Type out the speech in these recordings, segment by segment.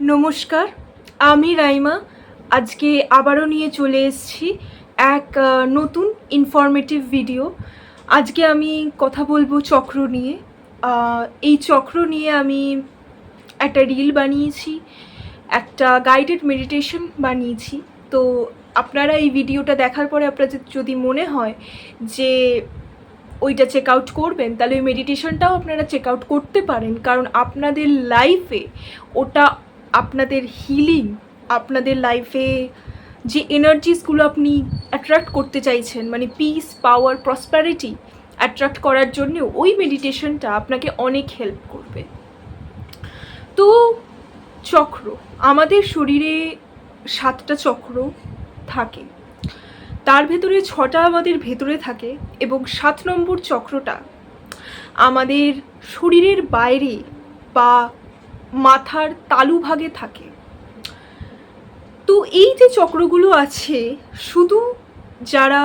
নমস্কার, আমি রাইমা। আজকে আবারও নিয়ে চলে এসেছি এক নতুন ইনফরমেটিভ ভিডিও। আজকে আমি কথা বলবো চক্র নিয়ে। এই চক্র নিয়ে আমি একটা রিল বানিয়েছি, একটা গাইডেড মেডিটেশন বানিয়েছি। তো আপনারা এই ভিডিওটা দেখার পরে আপনাদের যদি মনে হয় যে ওইটা চেক আউট করবেন, তাহলে ওই মেডিটেশনটাও আপনারা চেক আউট করতে পারেন, কারণ আপনাদের লাইফে ওটা আপনাদের হিলিং, আপনাদের লাইফে যে এনার্জিসগুলো আপনি অ্যাট্রাক্ট করতে চাইছেন, মানে পিস, পাওয়ার, প্রসপ্যারিটি অ্যাট্রাক্ট করার জন্য ওই মেডিটেশনটা আপনাকে অনেক হেল্প করবে। তো চক্র, আমাদের শরীরে 7টা চক্র থাকে, তার ভেতরে 6টা আমাদের ভেতরে থাকে এবং 7 নম্বর চক্রটা আমাদের শরীরের বাইরে বা মাথার তালুভাগে থাকে। তো এই যে চক্রগুলো আছে, শুধু যারা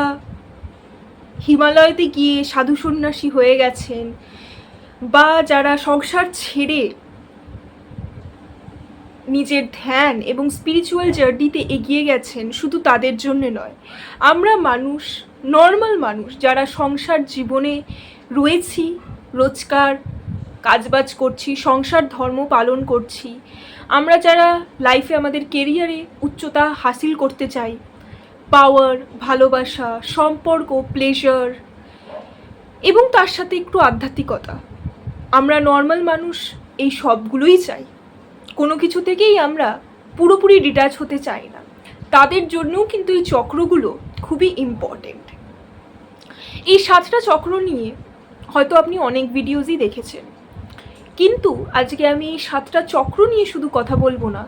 হিমালয়তে গিয়ে সাধু সন্ন্যাসী হয়ে গেছেন বা যারা সংসার ছেড়ে নিজের ধ্যান এবং স্পিরিচুয়াল জার্নিতে এগিয়ে গেছেন, শুধু তাদের জন্য নয়। আমরা মানুষ, নর্মাল মানুষ যারা সংসার জীবনে রয়েছি, রোজকার কাজবাজ করছি, সংসার ধর্ম পালন করছি, আমরা যারা লাইফে আমাদের কেরিয়ারে উচ্চতা হাসিল করতে চাই, পাওয়ার, ভালোবাসা, সম্পর্ক, প্লেজার এবং তার সাথে একটু আধ্যাত্মিকতা, আমরা নর্মাল মানুষ এই সবগুলোই চাই। কোনো কিছু থেকেই আমরা পুরোপুরি ডিট্যাচ হতে চাই না। তাদের জন্যও কিন্তু এই চক্রগুলো খুবই ইম্পর্টেন্ট। এই 7টা চক্র নিয়ে হয়তো আপনি অনেক ভিডিওসই দেখেছেন, কিন্তু আজকে আমি এই 7টা চক্র নিয়ে শুধু কথা বলবো না,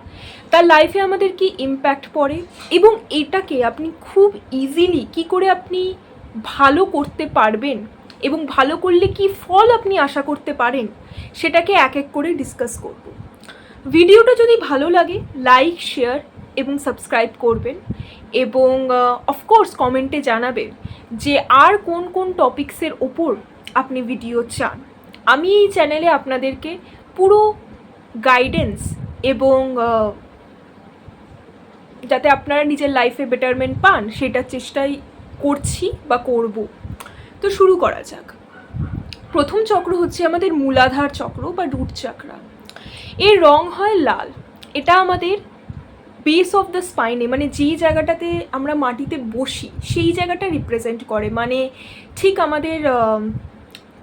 তার লাইফে আমাদের কি ইম্প্যাক্ট পড়ে এবং এটাকে আপনি খুব ইজিলি কি করে আপনি ভালো করতে পারবেন এবং ভালো করলে কি ফল আপনি আশা করতে পারেন, সেটাকে এক এক করে ডিসকাস করব। ভিডিওটা যদি ভালো লাগে লাইক, শেয়ার এবং সাবস্ক্রাইব করবেন এবং অফকোর্স কমেন্টে জানাবেন যে আর কোন কোন টপিকসের ওপর আপনি ভিডিও চান। আমি এই চ্যানেলে আপনাদেরকে পুরো গাইডেন্স এবং যাতে আপনারা নিজের লাইফে বেটারমেন্ট পান সেটার চেষ্টাই করছি বা করব। তো শুরু করা যাক। প্রথম চক্র হচ্ছে আমাদের মূলাধার চক্র বা রুট চাকরা। এর রং হয় লাল। এটা আমাদের বেস অফ দ্য স্পাইনে, মানে যেই জায়গাটাতে আমরা মাটিতে বসি সেই জায়গাটা রিপ্রেজেন্ট করে। মানে ঠিক আমাদের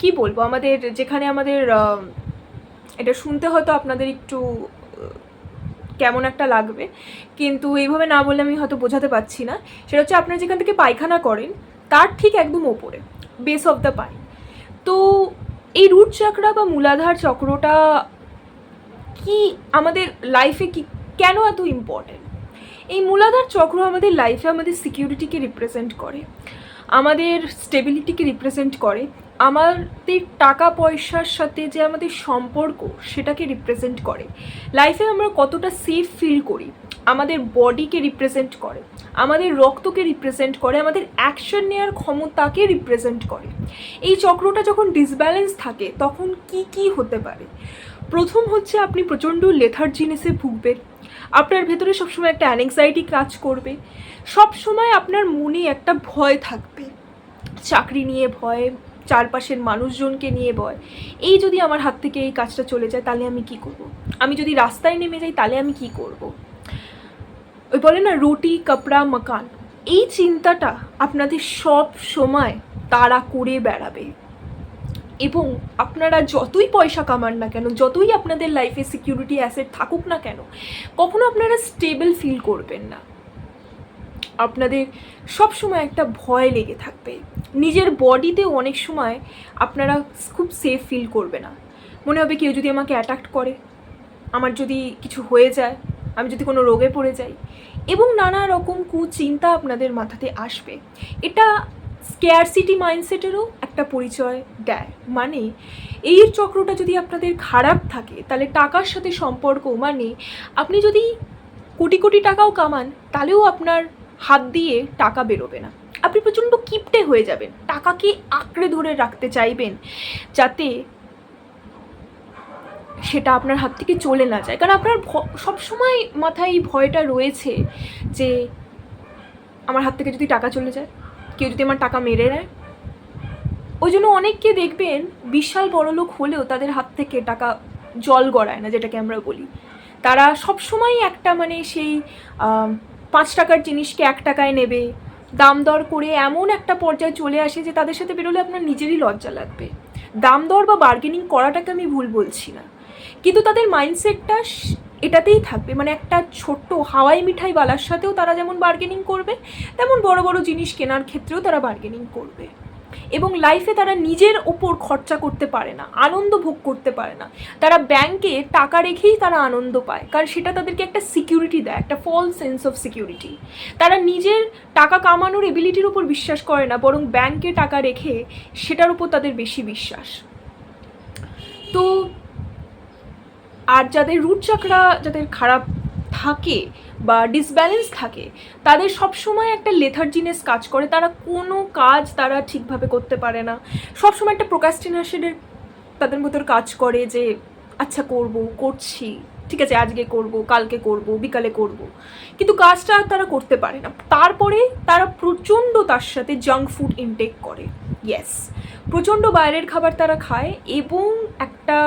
কি বলবো, আমাদের যেখানে আমাদের এটা শুনতে হয়তো আপনাদের একটু কেমন একটা লাগবে, কিন্তু এইভাবে না বললে আমি হয়তো বোঝাতে পারছি না। সেটা হচ্ছে আপনারা যেখান থেকে পায়খানা করেন তার ঠিক একদম ওপরে, বেস অফ দ্য পাই। তো এই রুট চাকরা বা মূলাধার চক্রটা কি আমাদের লাইফে কি কেন এত ইম্পর্টেন্ট? এই মূলাধার চক্র আমাদের লাইফে আমাদের সিকিউরিটিকে রিপ্রেজেন্ট করে, আমাদের স্টেবিলিটিকে রিপ্রেজেন্ট করে, আমাদের টাকা পয়সার সাথে যে আমাদের সম্পর্ক সেটাকে রিপ্রেজেন্ট করে, লাইফে আমরা কতটা সেফ ফিল করি, আমাদের বডিকে রিপ্রেজেন্ট করে, আমাদের রক্তকে রিপ্রেজেন্ট করে, আমাদের অ্যাকশন নেওয়ার ক্ষমতাকে রিপ্রেজেন্ট করে। এই চক্রটা যখন ডিসব্যালেন্স থাকে তখন কি কি হতে পারে? প্রথম হচ্ছে আপনি প্রচণ্ড লেথার্জিনেসে ভুগবেন, আপনার ভেতরে সবসময় একটা অ্যাংজাইটি কাজ করবে, সবসময় আপনার মনে একটা ভয় থাকবে, চাকরি নিয়ে ভয়, চারপাশের মানুষজনকে নিয়ে ভয়। এই যদি আমার হাত থেকে এই কাজটা চলে যায় তাহলে আমি কি করব? আমি যদি রাস্তায় নেমে যাই তাহলে আমি কি করব? ওই বলে না, রুটি কাপড়া মাকান, এই চিন্তাটা আপনাদের সব সময় তাড়া করে বেড়াবে। এবং আপনারা যতই পয়সা কামান না কেন, যতই আপনাদের লাইফে সিকিউরিটি অ্যাসেট থাকুক না কেন, কখনো আপনারা স্টেবল ফিল করবেন না। আপনাদের সব সময় একটা ভয় লেগে থাকবে, নিজের বডিতেও অনেক সময় আপনারা খুব সেফ ফিল করবে না। মনে হবে কেউ যদি আমাকে অ্যাটাক করে, আমার যদি কিছু হয়ে যায়, আমি যদি কোনো রোগে পড়ে যাই, এবং নানা রকম কুচিন্তা আপনাদের মাথাতে আসবে। এটা স্কেয়ারসিটি মাইন্ডসেটেরও একটা পরিচয় দেয়। মানে এই চক্রটা যদি আপনাদের খারাপ থাকে তাহলে টাকার সাথে সম্পর্ক, মানে আপনি যদি কোটি কোটি টাকাও কামান তাহলেও আপনার হাত দিয়ে টাকা বেরোবে না, আপনি প্রচণ্ড কিপটে হয়ে যাবেন, টাকাকে আঁকড়ে ধরে রাখতে চাইবেন যাতে সেটা আপনার হাত থেকে চলে না যায়। কারণ আপনার সবসময় মাথায় এই ভয়টা রয়েছে যে আমার হাত থেকে যদি টাকা চলে যায়, কেউ যদি আমার টাকা মেরে নেয়। ওই জন্য অনেককে দেখবেন বিশাল বড়লোক হলেও তাদের হাত থেকে টাকা জল গড়ায় না, যেটাকে আমরা বলি। তারা সবসময় একটা মানে সেই 5 টাকার জিনিসকে 1 টাকায় নেবে, দাম দর করে এমন একটা পর্যায়ে চলে আসে যে তাদের সাথে বেরোলে আপনার নিজেরই লজ্জা লাগবে। দাম দর বা বার্গেনিং করাটাকে আমি ভুল বলছি না, কিন্তু তাদের মাইন্ডসেটটা এটাতেই থাকবে। মানে একটা ছোট্ট হাওয়াই মিঠাইওয়ালার সাথেও তারা যেমন বার্গেনিং করবে, তেমন বড় বড় জিনিস কেনার ক্ষেত্রেও তারা বার্গেনিং করবে। এবং লাইফে তারা নিজের ওপর খরচা করতে পারে না, আনন্দ ভোগ করতে পারে না। তারা ব্যাংকে টাকা রেখেই তারা আনন্দ পায়, কারণ সেটা তাদেরকে একটা সিকিউরিটি দেয়, একটা ফলস সেন্স অফ সিকিউরিটি। তারা নিজের টাকা কামানোর এবিলিটির উপর বিশ্বাস করে না, বরং ব্যাংকে টাকা রেখে সেটার উপর তাদের বেশি বিশ্বাস। তো আর যাদের রুট চাকরা যাদের খারাপ থাকে বা ডিসব্যালেন্স থাকে, তাদের সবসময় একটা লেথার্জিনেস কাজ করে। তারা কোনো কাজ তারা ঠিকভাবে করতে পারে না, সবসময় একটা প্রোক্রাস্টিনেশনের তাদের মধ্যে কাজ করে যে আচ্ছা করছি, ঠিক আছে আজকে করব, কালকে করব, বিকালে করব, কিন্তু কাজটা তারা করতে পারে না। তারপরে তারা প্রচণ্ড তার সাথে জাঙ্ক ফুড ইনটেক করে। ইয়েস, প্রচণ্ড বাইরের খাবার তারা খায় এবং একটা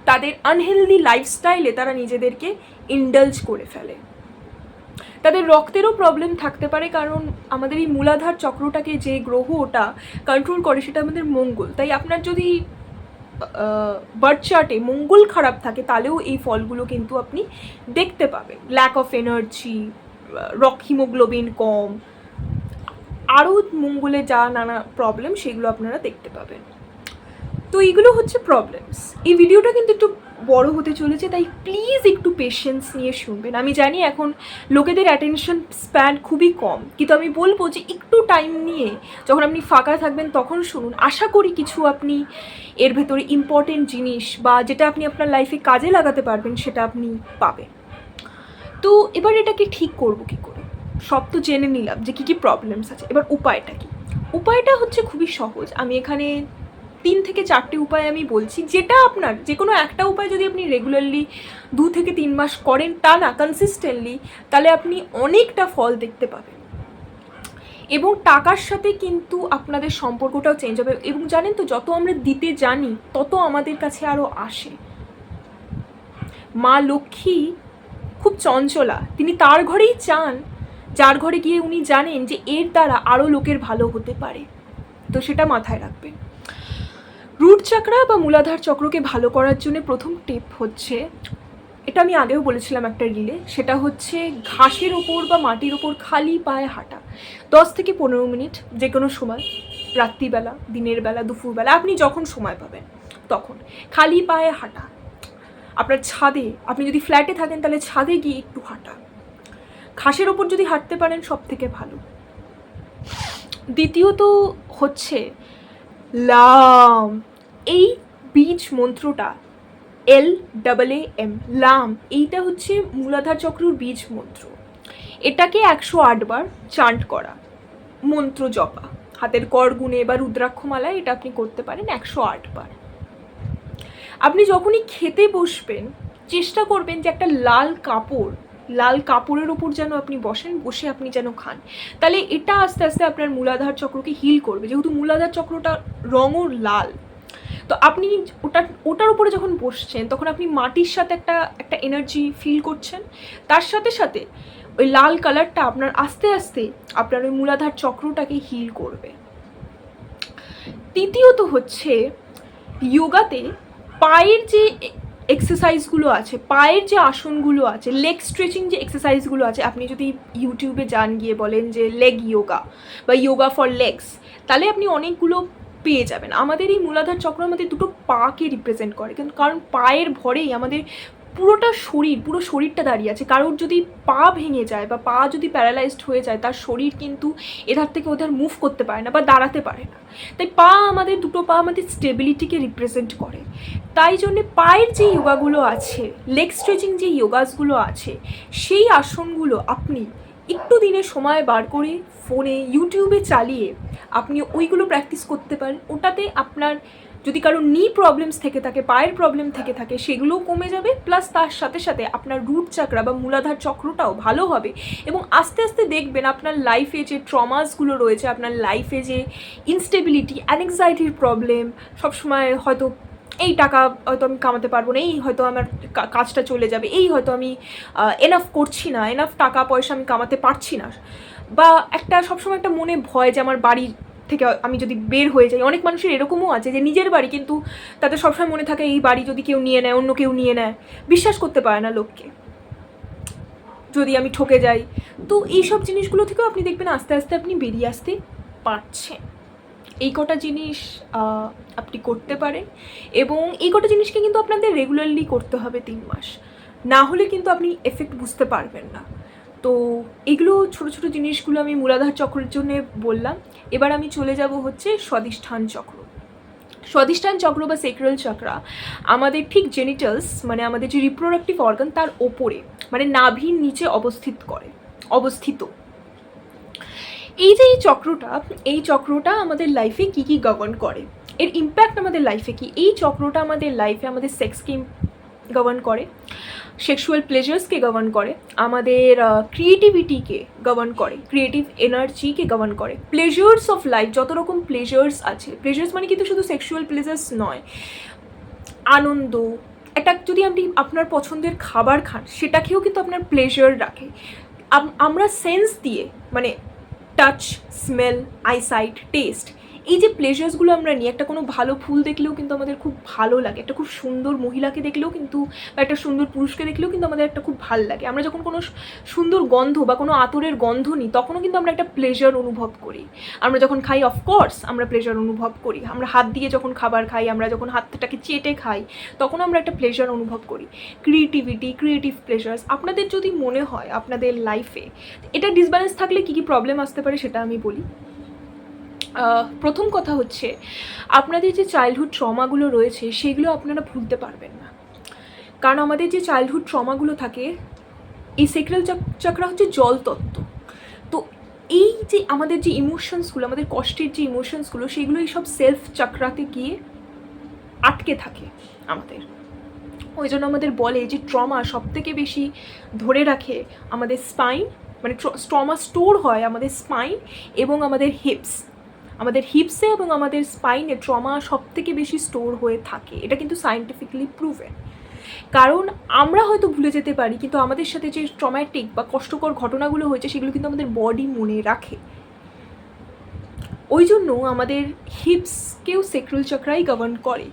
তাদের আনহেলদি লাইফস্টাইলে তারা নিজেদেরকে ইন্ডালজ করে ফেলে। তাদের রক্তেরও প্রবলেম থাকতে পারে, কারণ আমাদের এই মূলাধার চক্রটাকে যে গ্রহ ওটা কন্ট্রোল করে সেটা আমাদের মঙ্গল। তাই আপনার যদি বার্থ চার্টে মঙ্গল খারাপ থাকে তাহলেও এই ফলগুলো কিন্তু আপনি দেখতে পাবেন। ল্যাক অফ এনার্জি, হিমোগ্লোবিন কম, আরও মঙ্গলে যা নানা প্রবলেম সেগুলো আপনারা দেখতে পাবেন। তো এইগুলো হচ্ছে প্রবলেমস। এই ভিডিওটা কিন্তু একটু বড় হতে চলেছে, তাই প্লিজ একটু পেশেন্স নিয়ে শুনবেন। আমি জানি এখন লোকেদের অ্যাটেনশন স্প্যান খুবই কম, কিন্তু আমি বলবো যে একটু টাইম নিয়ে যখন আপনি ফাঁকা থাকবেন তখন শুনুন। আশা করি কিছু আপনি এর ভেতরে ইম্পর্টেন্ট জিনিস বা যেটা আপনি আপনার লাইফে কাজে লাগাতে পারবেন সেটা আপনি পাবেন। তো এবার এটাকে ঠিক করবো কী করে? সব তো জেনে নিলাম যে কী কী প্রবলেমস আছে, এবার উপায়টা কী? উপায়টা হচ্ছে খুবই সহজ। আমি এখানে 3 থেকে 4টে উপায় আমি বলছি, যেটা আপনার যে কোনো একটা উপায় যদি আপনি রেগুলারলি 2 থেকে 3 মাস করেন, তা না কনসিস্টেন্টলি, তাহলে আপনি অনেকটা ফল দেখতে পাবেন। এবং টাকার সাথে কিন্তু আপনাদের সম্পর্কটাও চেঞ্জ হবে। এবং জানেন তো, যত আমরা দিতে জানি তত আমাদের কাছে আরও আসে। মা লক্ষ্মী খুব চঞ্চলা, তিনি তার ঘরেই চান যার ঘরে গিয়ে উনি জানেন যে এর দ্বারা আরও লোকের ভালো হতে পারে। তো সেটা মাথায় রাখবেন। রুট চাকরা বা মূলাধার চক্রকে ভালো করার জন্য প্রথম টিপ হচ্ছে, এটা আমি আগেও বলেছিলাম একটা রিলে, সেটা হচ্ছে ঘাসের ওপর বা মাটির ওপর খালি পায়ে হাঁটা 10 থেকে 15 মিনিট, যে কোনো সময়, রাত্রিবেলা, দিনের বেলা, দুপুরবেলা, আপনি যখন সময় পাবেন তখন খালি পায়ে হাঁটা। আপনার ছাদে, আপনি যদি ফ্ল্যাটে থাকেন তাহলে ছাদে গিয়ে একটু হাঁটা। ঘাসের ওপর যদি হাঁটতে পারেন সব থেকে ভালো। দ্বিতীয়ত হচ্ছে লাম। এই বীজ মন্ত্রটা LAAM, লাম, এইটা হচ্ছে মূলাধার চক্রর বীজ মন্ত্র। এটাকে 108 বার চান্ট করা, মন্ত্র জপা, হাতের করগুণে বা রুদ্রাক্ষমালায় এটা আপনি করতে পারেন 108 বার। আপনি যখনই খেতে বসবেন চেষ্টা করবেন যে একটা লাল কাপড়ের ওপর যেন আপনি বসে আপনি যেন খান। তাহলে এটা আস্তে আস্তে আপনার মূলাধার চক্রকে হিল করবে, যেহেতু মূলাধার চক্রটা রঙও লাল। তো আপনি ওটার উপরে যখন বসছেন তখন আপনি মাটির সাথে একটা এনার্জি ফিল করছেন, তার সাথে সাথে ওই লাল কালারটা আপনার আস্তে আস্তে আপনার ওই মূলাধার চক্রটাকে হিল করবে। তৃতীয়ত হচ্ছে যোগাতে পায়ের যে এক্সারসাইজগুলো আছে, পায়ের যে আসনগুলো আছে, লেগ স্ট্রেচিং যে এক্সারসাইজগুলো আছে, আপনি যদি ইউটিউবে যান, গিয়ে বলেন যে লেগ যোগা বা যোগা ফর লেগস, তাহলে আপনি অনেকগুলো পেয়ে যাবেন। আমাদের এই মূলাধার চক্র আমাদের দুটো পাকে রিপ্রেজেন্ট করে, কিন্তু কারণ পায়ের ভরেই আমাদের পুরো শরীরটা দাঁড়িয়ে আছে। কারোর যদি পা ভেঙে যায় বা পা যদি প্যারালাইজড হয়ে যায়, তার শরীর কিন্তু এধার থেকে ওধার মুভ করতে পারে না বা দাঁড়াতে পারে না। তাই দুটো পা আমাদের স্টেবিলিটিকে রিপ্রেজেন্ট করে। তাই জন্যে পায়ের যে যোগাগুলো আছে, লেগ স্ট্রেচিং যে যোগাসগুলো আছে, সেই আসনগুলো আপনি একটু দিনে সময় বার করে ফোনে ইউটিউবে চালিয়ে আপনি ওইগুলো প্র্যাকটিস করতে পারেন। ওটাতে আপনার যদি কারো নি প্রবলেমস থেকে থাকে, পায়ের প্রবলেম থেকে থাকে, সেগুলোও কমে যাবে, প্লাস তার সাথে সাথে আপনার রুট চাকরা বা মূলাধার চক্রটাও ভালো হবে। এবং আস্তে আস্তে দেখবেন আপনার লাইফে যে ট্রমাসগুলো রয়েছে, আপনার লাইফে যে ইনস্টেবিলিটি, অ্যাংজাইটির প্রবলেম, সবসময় হয়তো এই টাকা হয়তো আমি কামাতে পারবো না, এই হয়তো আমার কাজটা চলে যাবে, এই হয়তো আমি এনাফ করছি না, এনাফ টাকা পয়সা আমি কামাতে পারছি না, বা একটা সবসময় একটা মনে ভয় যে আমার বাড়ি থেকে আমি যদি বের হয়ে যাই। অনেক মানুষের এরকমও আছে যে নিজের বাড়ি, কিন্তু তাদের সবসময় মনে থাকে এই বাড়ি যদি কেউ নিয়ে নেয়, অন্য কেউ নিয়ে নেয়, বিশ্বাস করতে পারে না লোককে, যদি আমি ঠকে যাই। তো এইসব জিনিসগুলো থেকেও আপনি দেখবেন আস্তে আস্তে আপনি বেরিয়ে আসতে পারছেন। এই কটা জিনিস আপনি করতে পারেন, এবং এই কটা জিনিসকে কিন্তু আপনাদের রেগুলারলি করতে হবে 3 মাস, না হলে কিন্তু আপনি এফেক্ট বুঝতে পারবেন না। তো এগুলো ছোটো ছোটো জিনিসগুলো আমি মূলাধার চক্রের জন্য বললাম। এবার আমি চলে যাব হচ্ছে স্বাধিষ্ঠান চক্র। স্বাধিষ্ঠান চক্র বা সেক্রাল চক্রা আমাদের ঠিক জেনিটালস, মানে আমাদের যে রিপ্রোডাক্টিভ অর্গান তার ওপরে, মানে নাভির নিচে অবস্থিত। এই যে এই চক্রটা আমাদের লাইফে কি কি গভর্ন করে, এর ইম্প্যাক্ট আমাদের লাইফে কি। এই চক্রটা আমাদের লাইফে আমাদের সেক্সকে গভর্ন করে, সেক্সুয়াল প্লেজার্সকে গভর্ন করে, আমাদের ক্রিয়েটিভিটিকে গভর্ন করে, ক্রিয়েটিভ এনার্জিকে গভর্ন করে, প্লেজার্স অফ লাইফ, যত রকম প্লেজার্স আছে। প্লেজার্স মানে কিন্তু শুধু সেক্সুয়াল প্লেজার্স নয়, আনন্দ, একটা যদি আপনি আপনার পছন্দের খাবার খান সেটাকেও কিন্তু আপনার প্লেজার রাখে। আমরা সেন্স দিয়ে, মানে টাচ, স্মেল, আইসাইট, টেস্ট, এই যে প্লেজার্সগুলো আমরা নিই, একটা কোনো ভালো ফুল দেখলেও কিন্তু আমাদের খুব ভালো লাগে, একটা খুব সুন্দর মহিলাকে দেখলেও কিন্তু, বা একটা সুন্দর পুরুষকে দেখলেও কিন্তু আমাদের একটা খুব ভালো লাগে। আমরা যখন কোনো সুন্দর গন্ধ বা কোনো আতরের গন্ধ নিই তখনও কিন্তু আমরা একটা প্লেজার অনুভব করি। আমরা যখন খাই অফকোর্স আমরা প্লেজার অনুভব করি। আমরা হাত দিয়ে যখন খাবার খাই, আমরা যখন হাতটাকে চেটে খাই, তখন আমরা একটা প্লেজার অনুভব করি। Creativity, creative pleasures. আপনাদের যদি মনে হয় আপনাদের লাইফে এটা ডিসব্যালেন্স থাকলে কী কী প্রবলেম আসতে পারে সেটা আমি বলি। প্রথম কথা হচ্ছে, আপনাদের যে চাইল্ডহুড ট্রমাগুলো রয়েছে সেগুলো আপনারা ভুলতে পারবেন না। কারণ আমাদের যে চাইল্ডহুড ট্রমাগুলো থাকে, এই সেক্রাল চক্র হচ্ছে জল তত্ত্ব। তো এই যে আমাদের যে ইমোশনসগুলো, আমাদের কষ্টের যে ইমোশনসগুলো, সেগুলো এইসব সেলফ চক্রাতে গিয়ে আটকে থাকে আমাদের। ওই জন্য আমাদের বলে যে ট্রমা সবথেকে বেশি ধরে রাখে আমাদের স্পাইন, মানে ট্রমা স্টোর হয় আমাদের স্পাইন এবং আমাদের হিপসে এবং আমাদের স্পাইনে ট্রমা সবথেকে বেশি স্টোর হয়ে থাকে। এটা কিন্তু সায়েন্টিফিক্যালি প্রুভেন। কারণ আমরা হয়তো ভুলে যেতে পারি, কিন্তু আমাদের সাথে যে ট্রমাটিক বা কষ্টকর ঘটনাগুলো হয়েছে সেগুলো কিন্তু আমাদের বডি মনে রাখে। ওই জন্য আমাদের হিপসকেও সেক্রাল চক্রাই গভর্ন করে।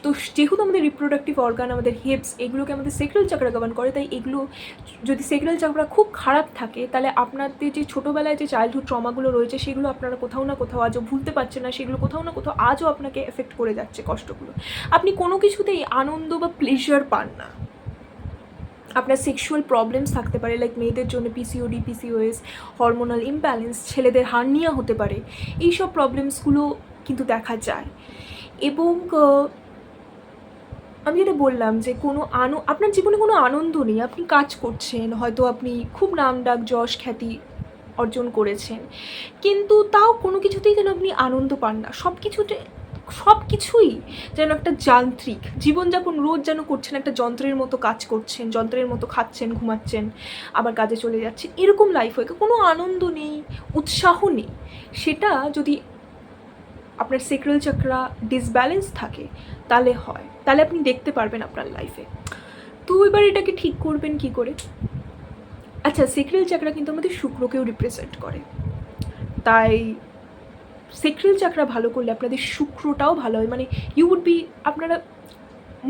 তো যেহেতু আমাদের রিপ্রোডাক্টিভ অর্গান, আমাদের হিপস, এগুলোকে আমাদের সেক্রাল চক্রা গভর্ন করে, তাই এগুলো যদি সেক্রাল চক্রা খুব খারাপ থাকে তাহলে আপনাদের যে ছোটোবেলায় যে চাইল্ডহুড ট্রমাগুলো রয়েছে সেগুলো আপনারা কোথাও না কোথাও আজও ভুলতে পারছেন না, সেগুলো কোথাও না কোথাও আজও আপনাকে এফেক্ট করে যাচ্ছে কষ্টগুলো। আপনি কোনো কিছুতেই আনন্দ বা প্লেজার পান না। আপনার সেক্সুয়াল প্রবলেমস থাকতে পারে, লাইক মেয়েদের জন্য পিসিওডি, পিসিওএস, হরমোনাল ইমব্যালেন্স, ছেলেদের হার্নিয়া হতে পারে, এইসব প্রবলেমসগুলো কিন্তু দেখা যায়। এবং আমি যেটা বললাম যে আপনার জীবনে কোনো আনন্দ নেই, আপনি কাজ করছেন, হয়তো আপনি খুব নাম ডাক যশ খ্যাতি অর্জন করেছেন, কিন্তু তাও কোনো কিছুতেই যেন আপনি আনন্দ পান না। সব কিছুই যেন একটা যান্ত্রিক জীবনযাপন রোজ যেন করছেন, একটা যন্ত্রের মতো কাজ করছেন, যন্ত্রের মতো খাচ্ছেন, ঘুমাচ্ছেন, আবার কাজে চলে যাচ্ছে, এরকম লাইফ হয়ে কোনো আনন্দ নেই, উৎসাহ নেই। সেটা যদি আপনার সেক্রাল চক্রা ডিসব্যালেন্স থাকে তাহলে আপনি দেখতে পারবেন আপনার লাইফে। তো এবার এটাকে ঠিক করবেন কি করে? আচ্ছা, সেক্রাল চক্রা কিন্তু আমাদের শুক্রকেও রিপ্রেজেন্ট করে, তাই সেক্রাল চক্রা ভালো করলে আপনাদের শুক্রটাও ভালো হয়, মানে আপনারা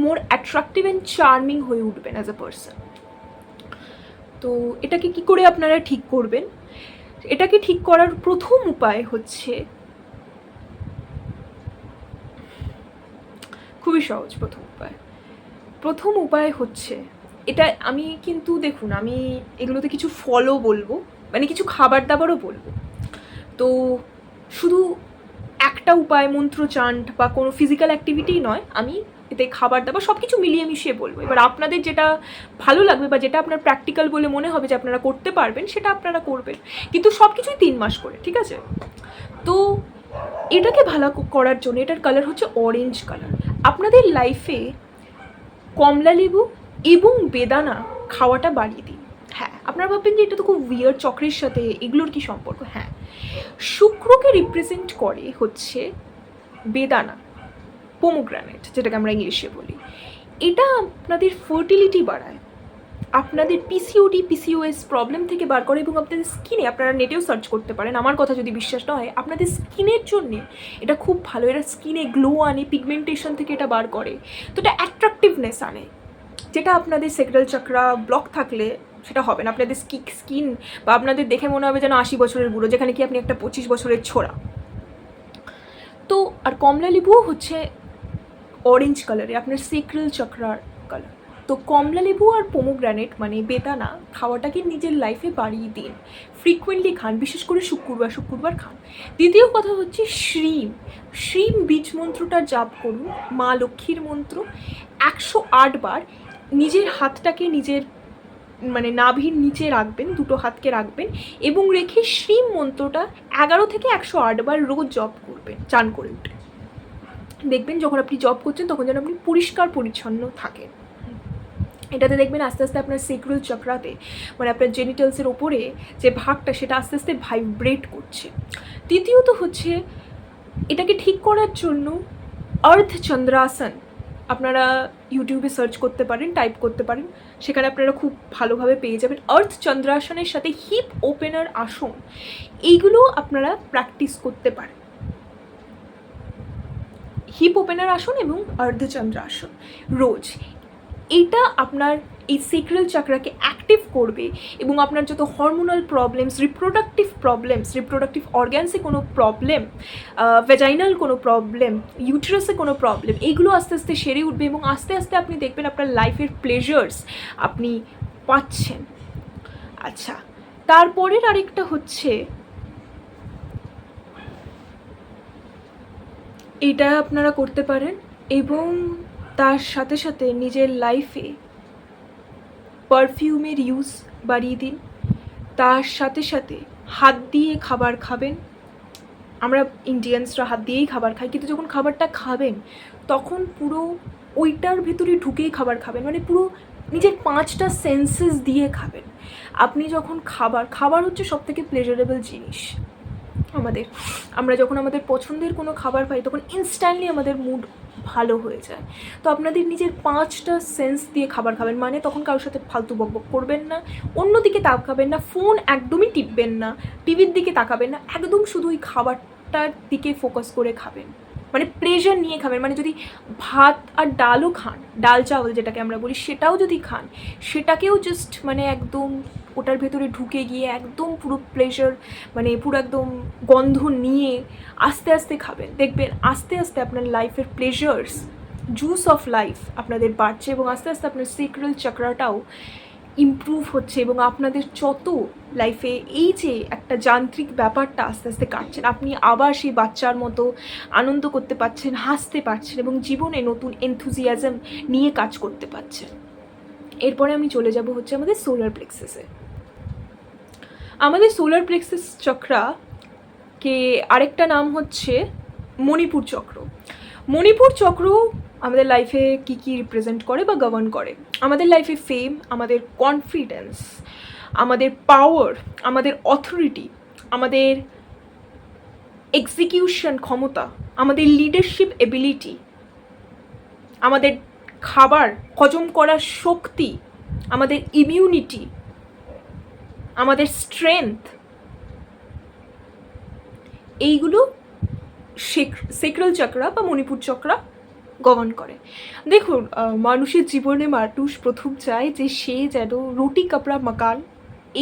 মোর অ্যাট্রাকটিভ অ্যান্ড চার্মিং হয়ে উঠবেন অ্যাজ আ পার্সন। তো এটাকে কি করে আপনারা ঠিক করবেন? এটাকে ঠিক করার প্রথম উপায় হচ্ছে খুবই সহজ। প্রথম উপায় হচ্ছে এটা, আমি কিন্তু দেখুন আমি এগুলোতে কিছু ফলো বলবো, মানে কিছু খাবার দাবারও বলবো। তো শুধু একটা উপায় মন্ত্র চান্ট বা কোনো ফিজিক্যাল অ্যাক্টিভিটি নয়, আমি এতে খাবার দাবার সব কিছু মিলিয়ে মিশিয়ে বলবো। এবার আপনাদের যেটা ভালো লাগবে বা যেটা আপনার প্র্যাকটিক্যাল বলে মনে হবে যে আপনারা করতে পারবেন সেটা আপনারা করবেন, কিন্তু সব কিছুই 3 মাস করে, ঠিক আছে? তো এটাকে ভালো করার জন্য এটার কালার হচ্ছে অরেঞ্জ কালার। আপনাদের লাইফে কমলা লেবু এবং বেদানা খাওয়াটা বাড়িয়ে দিন। হ্যাঁ, আপনারা ভাববেন যে এটা তো খুব উইয়ার্ড, চক্রের সাথে এগুলোর কি সম্পর্ক? হ্যাঁ, শুক্রকে রিপ্রেজেন্ট করে হচ্ছে বেদানা, পোমোগ্রানেট যেটাকে আমরা ইংলিশে বলি। এটা আপনাদের ফার্টিলিটি বাড়ায়, আপনাদের পিসিওডি পিসিওএস প্রবলেম থেকে বার করে, এবং আপনাদের স্কিনে, আপনারা নেটেও সার্চ করতে পারেন, আমার কথা যদি বিশ্বাস না হয়, আপনাদের স্কিনের জন্যে এটা খুব ভালো। এটা স্কিনে গ্লো আনে, পিগমেন্টেশন থেকে এটা বার করে, তো এটা অ্যাট্রাকটিভনেস আনে, যেটা আপনাদের সেক্রাল চক্রা ব্লক থাকলে সেটা হবে না। আপনাদের স্কিন বা আপনাদের দেখে মনে হবে যেন 80 বছরের বুড়ো, যেখানে কি আপনি একটা 25 বছরের ছোড়া। তো আর কমলা লেবুও হচ্ছে অরেঞ্জ কালারে, আপনার সেক্রাল চক্রার কালার। তো কমলা লেবু আর পোমোগ্রানেট মানে বেদানা খাওয়াটাকে নিজের লাইফে বাড়িয়ে দিন, ফ্রিকুয়েন্টলি খান, বিশেষ করে শুক্রবার খান। দ্বিতীয় কথা হচ্ছে শ্রীম বীজ মন্ত্রটা জাপ করুন, মা লক্ষ্মীর মন্ত্র 108 বার। নিজের হাতটাকে নিজের মানে নাভির নিচে রাখবেন, দুটো হাতকে রাখবেন, এবং রেখে শ্রীম মন্ত্রটা 11 থেকে 108 বার রোজ জপ করবেন চান করে উঠে। দেখবেন যখন আপনি জব করছেন তখন যেন আপনি পরিষ্কার পরিচ্ছন্ন থাকেন। এটাতে দেখবেন আস্তে আস্তে আপনার সেক্রাল চক্রাতে মানে আপনার জেনিটালসের ওপরে যে ভাগটা সেটা আস্তে আস্তে ভাইব্রেট করছে। তৃতীয়ত হচ্ছে এটাকে ঠিক করার জন্য আর্থ চন্দ্রাসন আপনারা ইউটিউবে সার্চ করতে পারেন, টাইপ করতে পারেন, সেখানে আপনারা খুব ভালোভাবে পেয়ে যাবেন। আর্থ চন্দ্রাসনের সাথে হিপ ওপেনার আসন, এইগুলো আপনারা প্র্যাকটিস করতে পারেন। হিপ ওপেনার আসন এবং অর্ধচন্দ্র আসন রোজ, এইটা আপনার এই সেক্রাল চাকরাকে অ্যাক্টিভ করবে, এবং আপনার যত হরমোনাল প্রবলেমস, রিপ্রোডাক্টিভ অর্গ্যানসে কোনো প্রবলেম, ভেজাইনাল কোনো প্রবলেম, ইউটেরাসে কোনো প্রবলেম, এইগুলো আস্তে আস্তে সেরে উঠবে, এবং আস্তে আস্তে আপনি দেখবেন আপনার লাইফের প্লেজার্স আপনি পাচ্ছেন। আচ্ছা, তারপরের আরেকটা হচ্ছে এটা আপনারা করতে পারেন, এবং তার সাথে সাথে নিজের লাইফে পারফিউমের ইউজ বাড়িয়ে দিন। তার সাথে সাথে হাত দিয়ে খাবার খাবেন। আমরা ইন্ডিয়ানসরা হাত দিয়েই খাবার খাই, কিন্তু যখন খাবারটা খাবেন তখন পুরো ওইটার ভেতরে ঢুকেই খাবার খাবেন, মানে পুরো নিজের 5টা সেন্সেস দিয়ে খাবেন। আপনি যখন খাবার হচ্ছে সবথেকে প্লেজারেবল জিনিস আমরা যখন আমাদের পছন্দের কোনো খাবার পাই তখন ইনস্ট্যান্টলি আমাদের মুড ভালো হয়ে যায়। তো আপনাদের নিজের 5টা সেন্স দিয়ে খাবার খাবেন, মানে তখন কারোর সাথে ফালতু বকবক করবেন না, অন্যদিকে তাকাবেন না, ফোন একদমই টিপবেন না, টিভির দিকে তাকাবেন না, একদম শুধু ওই খাবারটার দিকে ফোকাস করে খাবেন, মানে প্লেজার নিয়ে খাবেন। মানে যদি ভাত আর ডালও খান, ডাল চাওয়াল যেটাকে আমরা বলি, সেটাও যদি খান, সেটাকেও জাস্ট মানে একদম ওটার ভেতরে ঢুকে গিয়ে একদম পুরো প্লেজার, মানে পুরো একদম গন্ধ নিয়ে আস্তে আস্তে খাবেন। দেখবেন আস্তে আস্তে আপনার লাইফের প্লেজার্স, জুস অফ লাইফ আপনাদের বাড়ছে, এবং আস্তে আস্তে আপনার সেক্রাল চক্রাটাও ইমপ্রুভ হচ্ছে, এবং আপনাদের যত লাইফে এই যে একটা যান্ত্রিক ব্যাপারটা আস্তে আস্তে কাটছেন, আপনি আবার সেই বাচ্চার মতো আনন্দ করতে পারছেন, হাসতে পারছেন, এবং জীবনে নতুন এনথুজিয়াজম নিয়ে কাজ করতে পারছেন। এরপরে আমি চলে যাব হচ্ছে আমাদের সোলার প্লেক্সাসে। আমাদের সোলার প্লেক্সাস চক্রাকে আরেকটা নাম হচ্ছে মণিপুর চক্র। মণিপুর চক্র আমাদের লাইফে কী কী রিপ্রেজেন্ট করে বা গভর্ন করে? আমাদের লাইফে ফেম, আমাদের কনফিডেন্স, আমাদের পাওয়ার, আমাদের অথরিটি, আমাদের এক্সিকিউশন ক্ষমতা, আমাদের লিডারশিপ এবিলিটি, আমাদের খাবার হজম করার শক্তি, আমাদের ইমিউনিটি, আমাদের স্ট্রেংথ, এইগুলো সেক্রাল চক্রা বা মণিপুর চক্রা গভর্ন করে। দেখুন, মানুষের জীবনে মানুষ প্রথম চায় যে সে যেন রুটি কাপড়া মাকান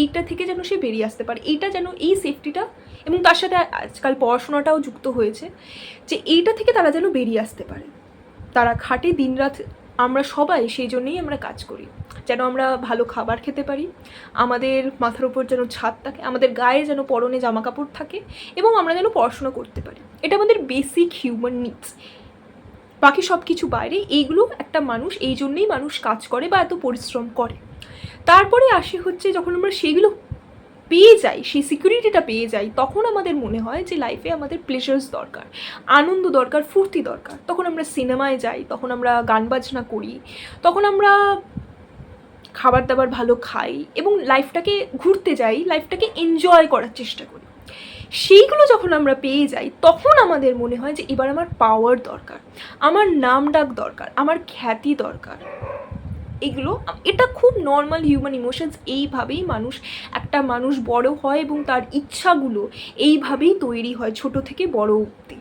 এইটা থেকে যেন সে বেরিয়ে আসতে পারে, এইটা যেন এই সেফটিটা, এবং তার সাথে আজকাল পড়াশোনাটাও যুক্ত হয়েছে, যে এইটা থেকে তারা যেন বেরিয়ে আসতে পারে। তারা খাটে দিনরাত, আমরা সবাই সেই জন্যেই আমরা কাজ করি, যেন আমরা ভালো খাবার খেতে পারি, আমাদের মাথার উপর যেন ছাদ থাকে, আমাদের গায়ে যেন পরনে জামা কাপড় থাকে, এবং আমরা যেন পড়াশোনা করতে পারি। এটা আমাদের বেসিক হিউম্যান নিডস। বাকি সব কিছু বাইরে, এইগুলো একটা মানুষ, এই জন্যেই মানুষ কাজ করে বা এত পরিশ্রম করে। তারপরে আসে হচ্ছে যখন আমরা সেগুলো পেয়ে যাই, সেই সিকিউরিটিটা পেয়ে যাই, তখন আমাদের মনে হয় যে লাইফে আমাদের প্লেজার্স দরকার, আনন্দ দরকার, ফুর্তি দরকার। তখন আমরা সিনেমায় যাই, তখন আমরা গান বাজনা করি, তখন আমরা খাবার দাবার ভালো খাই এবং লাইফটাকে ঘুরতে যাই, লাইফটাকে এনজয় করার চেষ্টা করি। সেইগুলো যখন আমরা পেয়ে যাই তখন আমাদের মনে হয় যে এবার আমার পাওয়ার দরকার, আমার নাম ডাক দরকার, আমার খ্যাতি দরকার। এগুলো, এটা খুব নর্মাল হিউম্যান ইমোশনস। এইভাবেই একটা মানুষ বড় হয় এবং তার ইচ্ছাগুলো এইভাবেই তৈরি হয় ছোট থেকে বড় অবধি।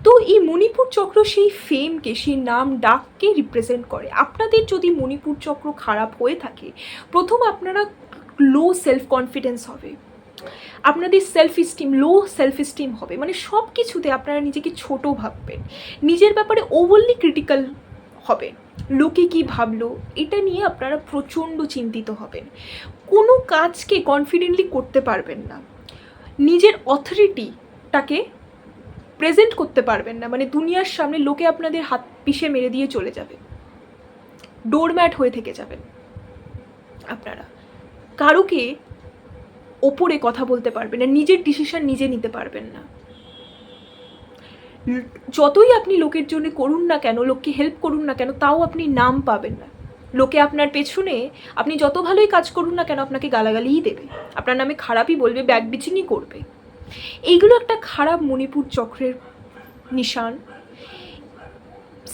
তো এই মণিপুর চক্র সেই ফেমকে, সেই নাম ডাককে রিপ্রেজেন্ট করে। আপনাদের যদি মণিপুর চক্র খারাপ হয়ে থাকে, প্রথম আপনারা লো সেলফ কনফিডেন্স হবে, আপনাদের লো সেলফ এস্টিম হবে, মানে সব কিছুতে আপনারা নিজেকে ছোট ভাববেন, নিজের ব্যাপারে ওভারলি ক্রিটিক্যাল হবেন, লোকে কি ভাবলো এটা নিয়ে আপনারা প্রচণ্ড চিন্তিত হবেন, কোনো কাজকে কনফিডেন্টলি করতে পারবেন না, নিজের অথরিটিটাকে প্রেজেন্ট করতে পারবেন না, মানে দুনিয়ার সামনে লোকে আপনাদের হাত পিষে মেরে দিয়ে চলে যাবে, ডোরম্যাট হয়ে থেকে যাবেন আপনারা, কারোকে ওপরে কথা বলতে পারবেন না, নিজের ডিসিশন নিজে নিতে পারবেন না। যতই আপনি লোকের জন্য করুন না কেন, লোককে হেল্প করুন না কেন, তাও আপনি নাম পাবেন না। লোকে আপনার পেছনে আপনি যত ভালোই কাজ করুন না কেন আপনাকে গালাগালিই দেবে, আপনার নামে খারাপই বলবে, ব্যাক বিচিংই করবে। এইগুলো একটা খারাপ মণিপুর চক্রের নিশান,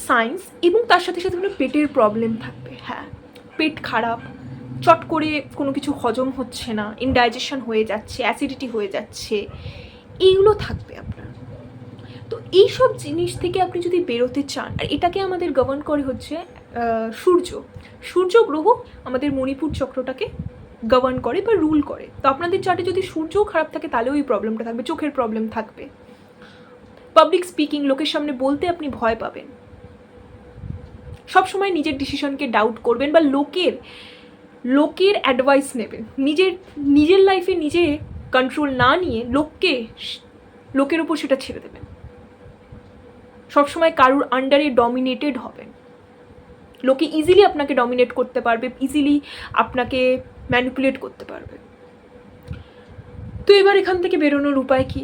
সায়েন্স। এবং তার সাথে সাথে কোনো পেটের প্রবলেম থাকবে। হ্যাঁ, পেট খারাপ, চট করে কোনো কিছু হজম হচ্ছে না, ইনডাইজেশন হয়ে যাচ্ছে, অ্যাসিডিটি হয়ে যাচ্ছে, এইগুলো থাকবে আপনার। তো এইসব জিনিস থেকে আপনি যদি বেরোতে চান, আর এটাকে আমাদের গভর্ন করে হচ্ছে সূর্য গ্রহ আমাদের মণিপুর চক্রটাকে গভর্ন করে বা রুল করে। তো আপনাদের চার্টে যদি সূর্যও খারাপ থাকে তাহলেও এই প্রবলেমটা থাকবে, চোখের প্রবলেম থাকবে, পাবলিক স্পিকিং, লোকের সামনে বলতে আপনি ভয় পাবেন, সবসময় নিজের ডিসিশনকে ডাউট করবেন বা লোকের অ্যাডভাইস নেবেন, নিজের লাইফে নিজে কন্ট্রোল না নিয়ে লোকের ওপর সেটা ছেড়ে দেবেন, সবসময় কারুর আন্ডারে ডমিনেটেড হবেন, লোকে ইজিলি আপনাকে ডমিনেট করতে পারবে, ইজিলি আপনাকে ম্যানিপুলেট করতে পারবে। তো এবার এখান থেকে বেরোনোর উপায় কি?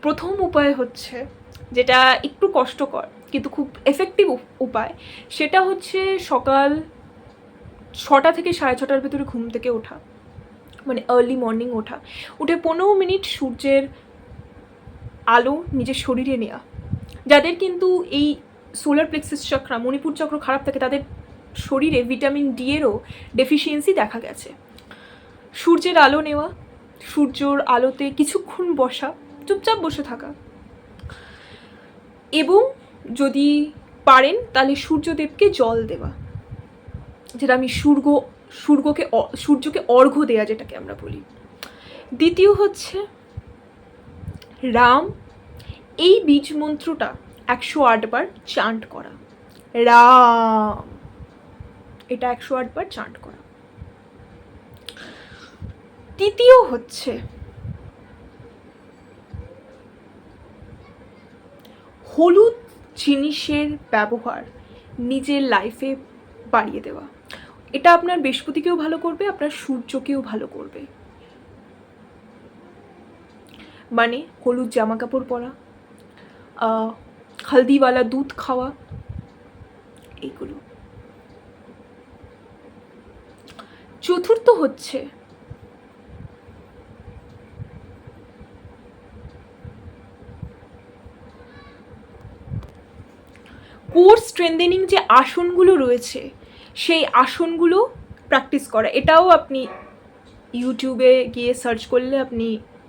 প্রথম উপায় হচ্ছে, যেটা একটু কষ্টকর কিন্তু খুব এফেক্টিভ উপায়, সেটা হচ্ছে সকাল 6টা থেকে 6:30টার ভেতরে ঘুম থেকে ওঠা, মানে আর্লি মর্নিং ওঠা, উঠে 15 মিনিট সূর্যের আলো নিজের শরীরে নেওয়া। যাদের কিন্তু এই সোলার প্লেক্সাস চক্র, মণিপুর চক্র খারাপ থাকে, তাদের শরীরে ভিটামিন ডি এরও ডেফিসিয়েন্সি দেখা গেছে। সূর্যের আলো নেওয়া, সূর্যর আলোতে কিছুক্ষণ বসা, চুপচাপ বসে থাকা, এবং যদি পারেন তাহলে সূর্যদেবকে জল দেওয়া, যেটা আমি সূর্যকে অর্ঘ্য দেয়া যেটাকে আমরা বলি। দ্বিতীয় হচ্ছে রাম, এই বীজ মন্ত্রটা 108 বার চান্ট করা, রাম, এটা 108 বার চান্ট করা। তৃতীয় হচ্ছে হলুদ জিনিসের ব্যবহার নিজের লাইফে বাড়িয়ে দেওয়া। এটা আপনার বৃহস্পতিকেও ভালো করবে, আপনার সূর্যকেও ভালো করবে। মানে হলুদ জামা কাপড় পরা, হলদিওয়ালা দুধ খাওয়া, এইগুলো। চতুর্থ হচ্ছে কোর স্ট্রেংথেনিং যে আসনগুলো রয়েছে সেই আসনগুলো প্র্যাকটিস করা। এটাও আপনি ইউটিউবে গিয়ে সার্চ করলে আপনি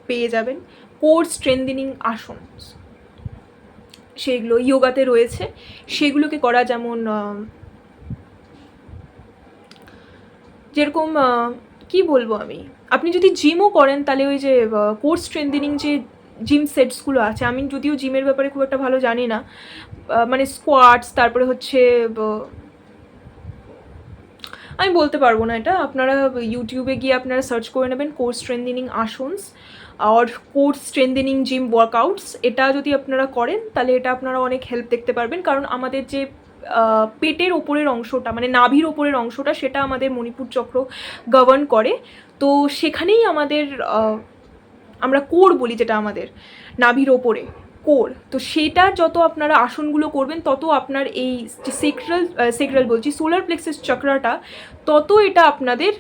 পেয়ে যাবেন কোর স্ট্রেংথেনিং আসন, সেগুলো যোগাতে রয়েছে, সেগুলোকে করা। যেমন যেরকম কি বলবো আমি, আপনি যদি জিমও করেন তাহলে ওই যে কোর স্ট্রেংথেনিং যে জিম সেটসগুলো আছে, আমি যদিও জিমের ব্যাপারে খুব একটা ভালো জানি না, মানে স্কোয়াটস, তারপরে হচ্ছে আমি বলতে পারবো না এটা, আপনারা ইউটিউবে গিয়ে আপনারা সার্চ করে নেবেন কোর স্ট্রেংথেনিং আসনস আর কোর স্ট্রেংথেনিং জিম ওয়ার্কআউটস। এটা যদি আপনারা করেন তাহলে এটা আপনারা অনেক হেল্প দেখতে পারবেন, কারণ আমাদের যে পেটের ওপরের অংশটা, মানে নাভির ওপরের অংশটা, সেটা আমাদের মণিপুর চক্র গভর্ন করে। তো সেখানেই আমাদের আমরা কোর বলি, যেটা আমাদের নাভির ওপরে কোর। তো সেটা যত আপনারা আসনগুলো করবেন তত আপনার এই যে সেক্রাল বলছি সোলার প্লেক্সাস চক্রাটা, তত এটা আপনাদের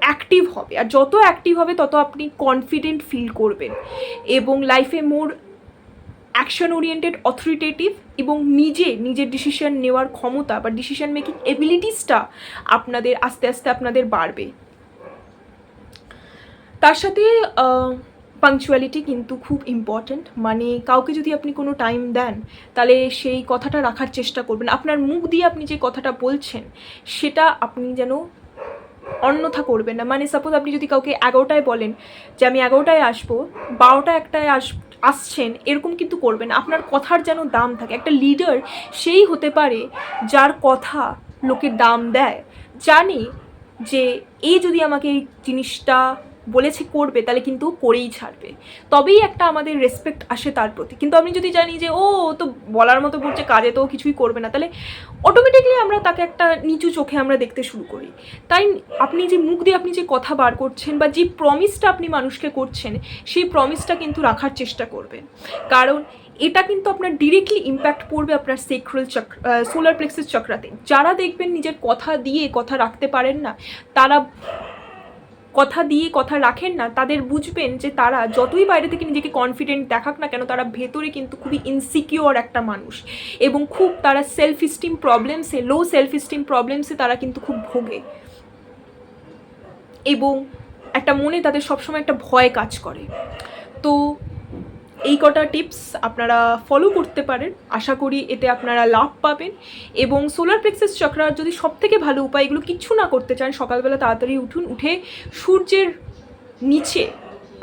অ্যাক্টিভ হবে। আর যত অ্যাক্টিভ হবে তত আপনি কনফিডেন্ট ফিল করবেন এবং লাইফে মোর অ্যাকশন ওরিয়েন্টেড, অথরিটেটিভ এবং নিজের ডিসিশন নেওয়ার ক্ষমতা বা ডিসিশন মেকিং এবিলিটিসটা আপনাদের আস্তে আস্তে আপনাদের বাড়বে। তার সাথে পাংচুয়ালিটি কিন্তু খুব ইম্পর্ট্যান্ট। মানে কাউকে যদি আপনি কোনো টাইম দেন তাহলে সেই কথাটা রাখার চেষ্টা করবেন। আপনার মুখ দিয়ে আপনি যে কথাটা বলছেন সেটা আপনি যেন অন্যথা করবেন না। মানে সাপোজ আপনি যদি কাউকে 11টায় বলেন যে আমি 11টায় আসবো, 12টা 1টায় আসছেন, এরকম কিন্তু করবেন। আপনার কথার যেন দাম থাকে। একটা লিডার সেই হতে পারে যার কথা লোকে দাম দেয়, জানে যে এই যদি আমাকে এই জিনিসটা বলেছে করবে তাহলে কিন্তু করেই ছাড়বে, তবেই একটা আমাদের রেসপেক্ট আসে তার প্রতি। কিন্তু আমি যদি জানি যে ও তো বলার মতো বলছে, কাজে তো কিছুই করবে না, তাহলে অটোমেটিকলি আমরা তাকে একটা নিচু চোখে আমরা দেখতে শুরু করি। তাই আপনি যে মুখ দিয়ে আপনি যে কথা বার করছেন বা যে প্রমিসটা আপনি মানুষকে করছেন, সেই প্রমিসটা কিন্তু রাখার চেষ্টা করবেন। কারণ এটা কিন্তু আপনার ডিরেক্টলি ইম্প্যাক্ট পড়বে আপনার সেক্রাল চক্র, সোলার প্লেক্সাস চক্রাতে। যারা দেখবেন নিজের কথা দিয়ে কথা রাখতে পারেন না, তারা কথা দিয়ে কথা রাখেন না, তাদের বুঝবেন যে তারা যতই বাইরে থেকে নিজেকে কনফিডেন্ট দেখাক না কেন, তারা ভেতরে কিন্তু খুবই ইনসিকিওর একটা মানুষ এবং খুব তারা সেলফ স্টিম প্রবলেমসে, লো সেলফ স্টিম প্রবলেমসে তারা কিন্তু খুব ভোগে এবং একটা মনে তাদের সবসময় একটা ভয় কাজ করে। তো এই কটা টিপস আপনারা ফলো করতে পারেন, আশা করি এতে আপনারা লাভ পাবেন। এবং সোলার প্লেক্সাস চক্রার যদি সবথেকে ভালো উপায়, এগুলো কিচ্ছু না করতে চান, সকালবেলা তাড়াতাড়ি উঠুন, উঠে সূর্যের নিচে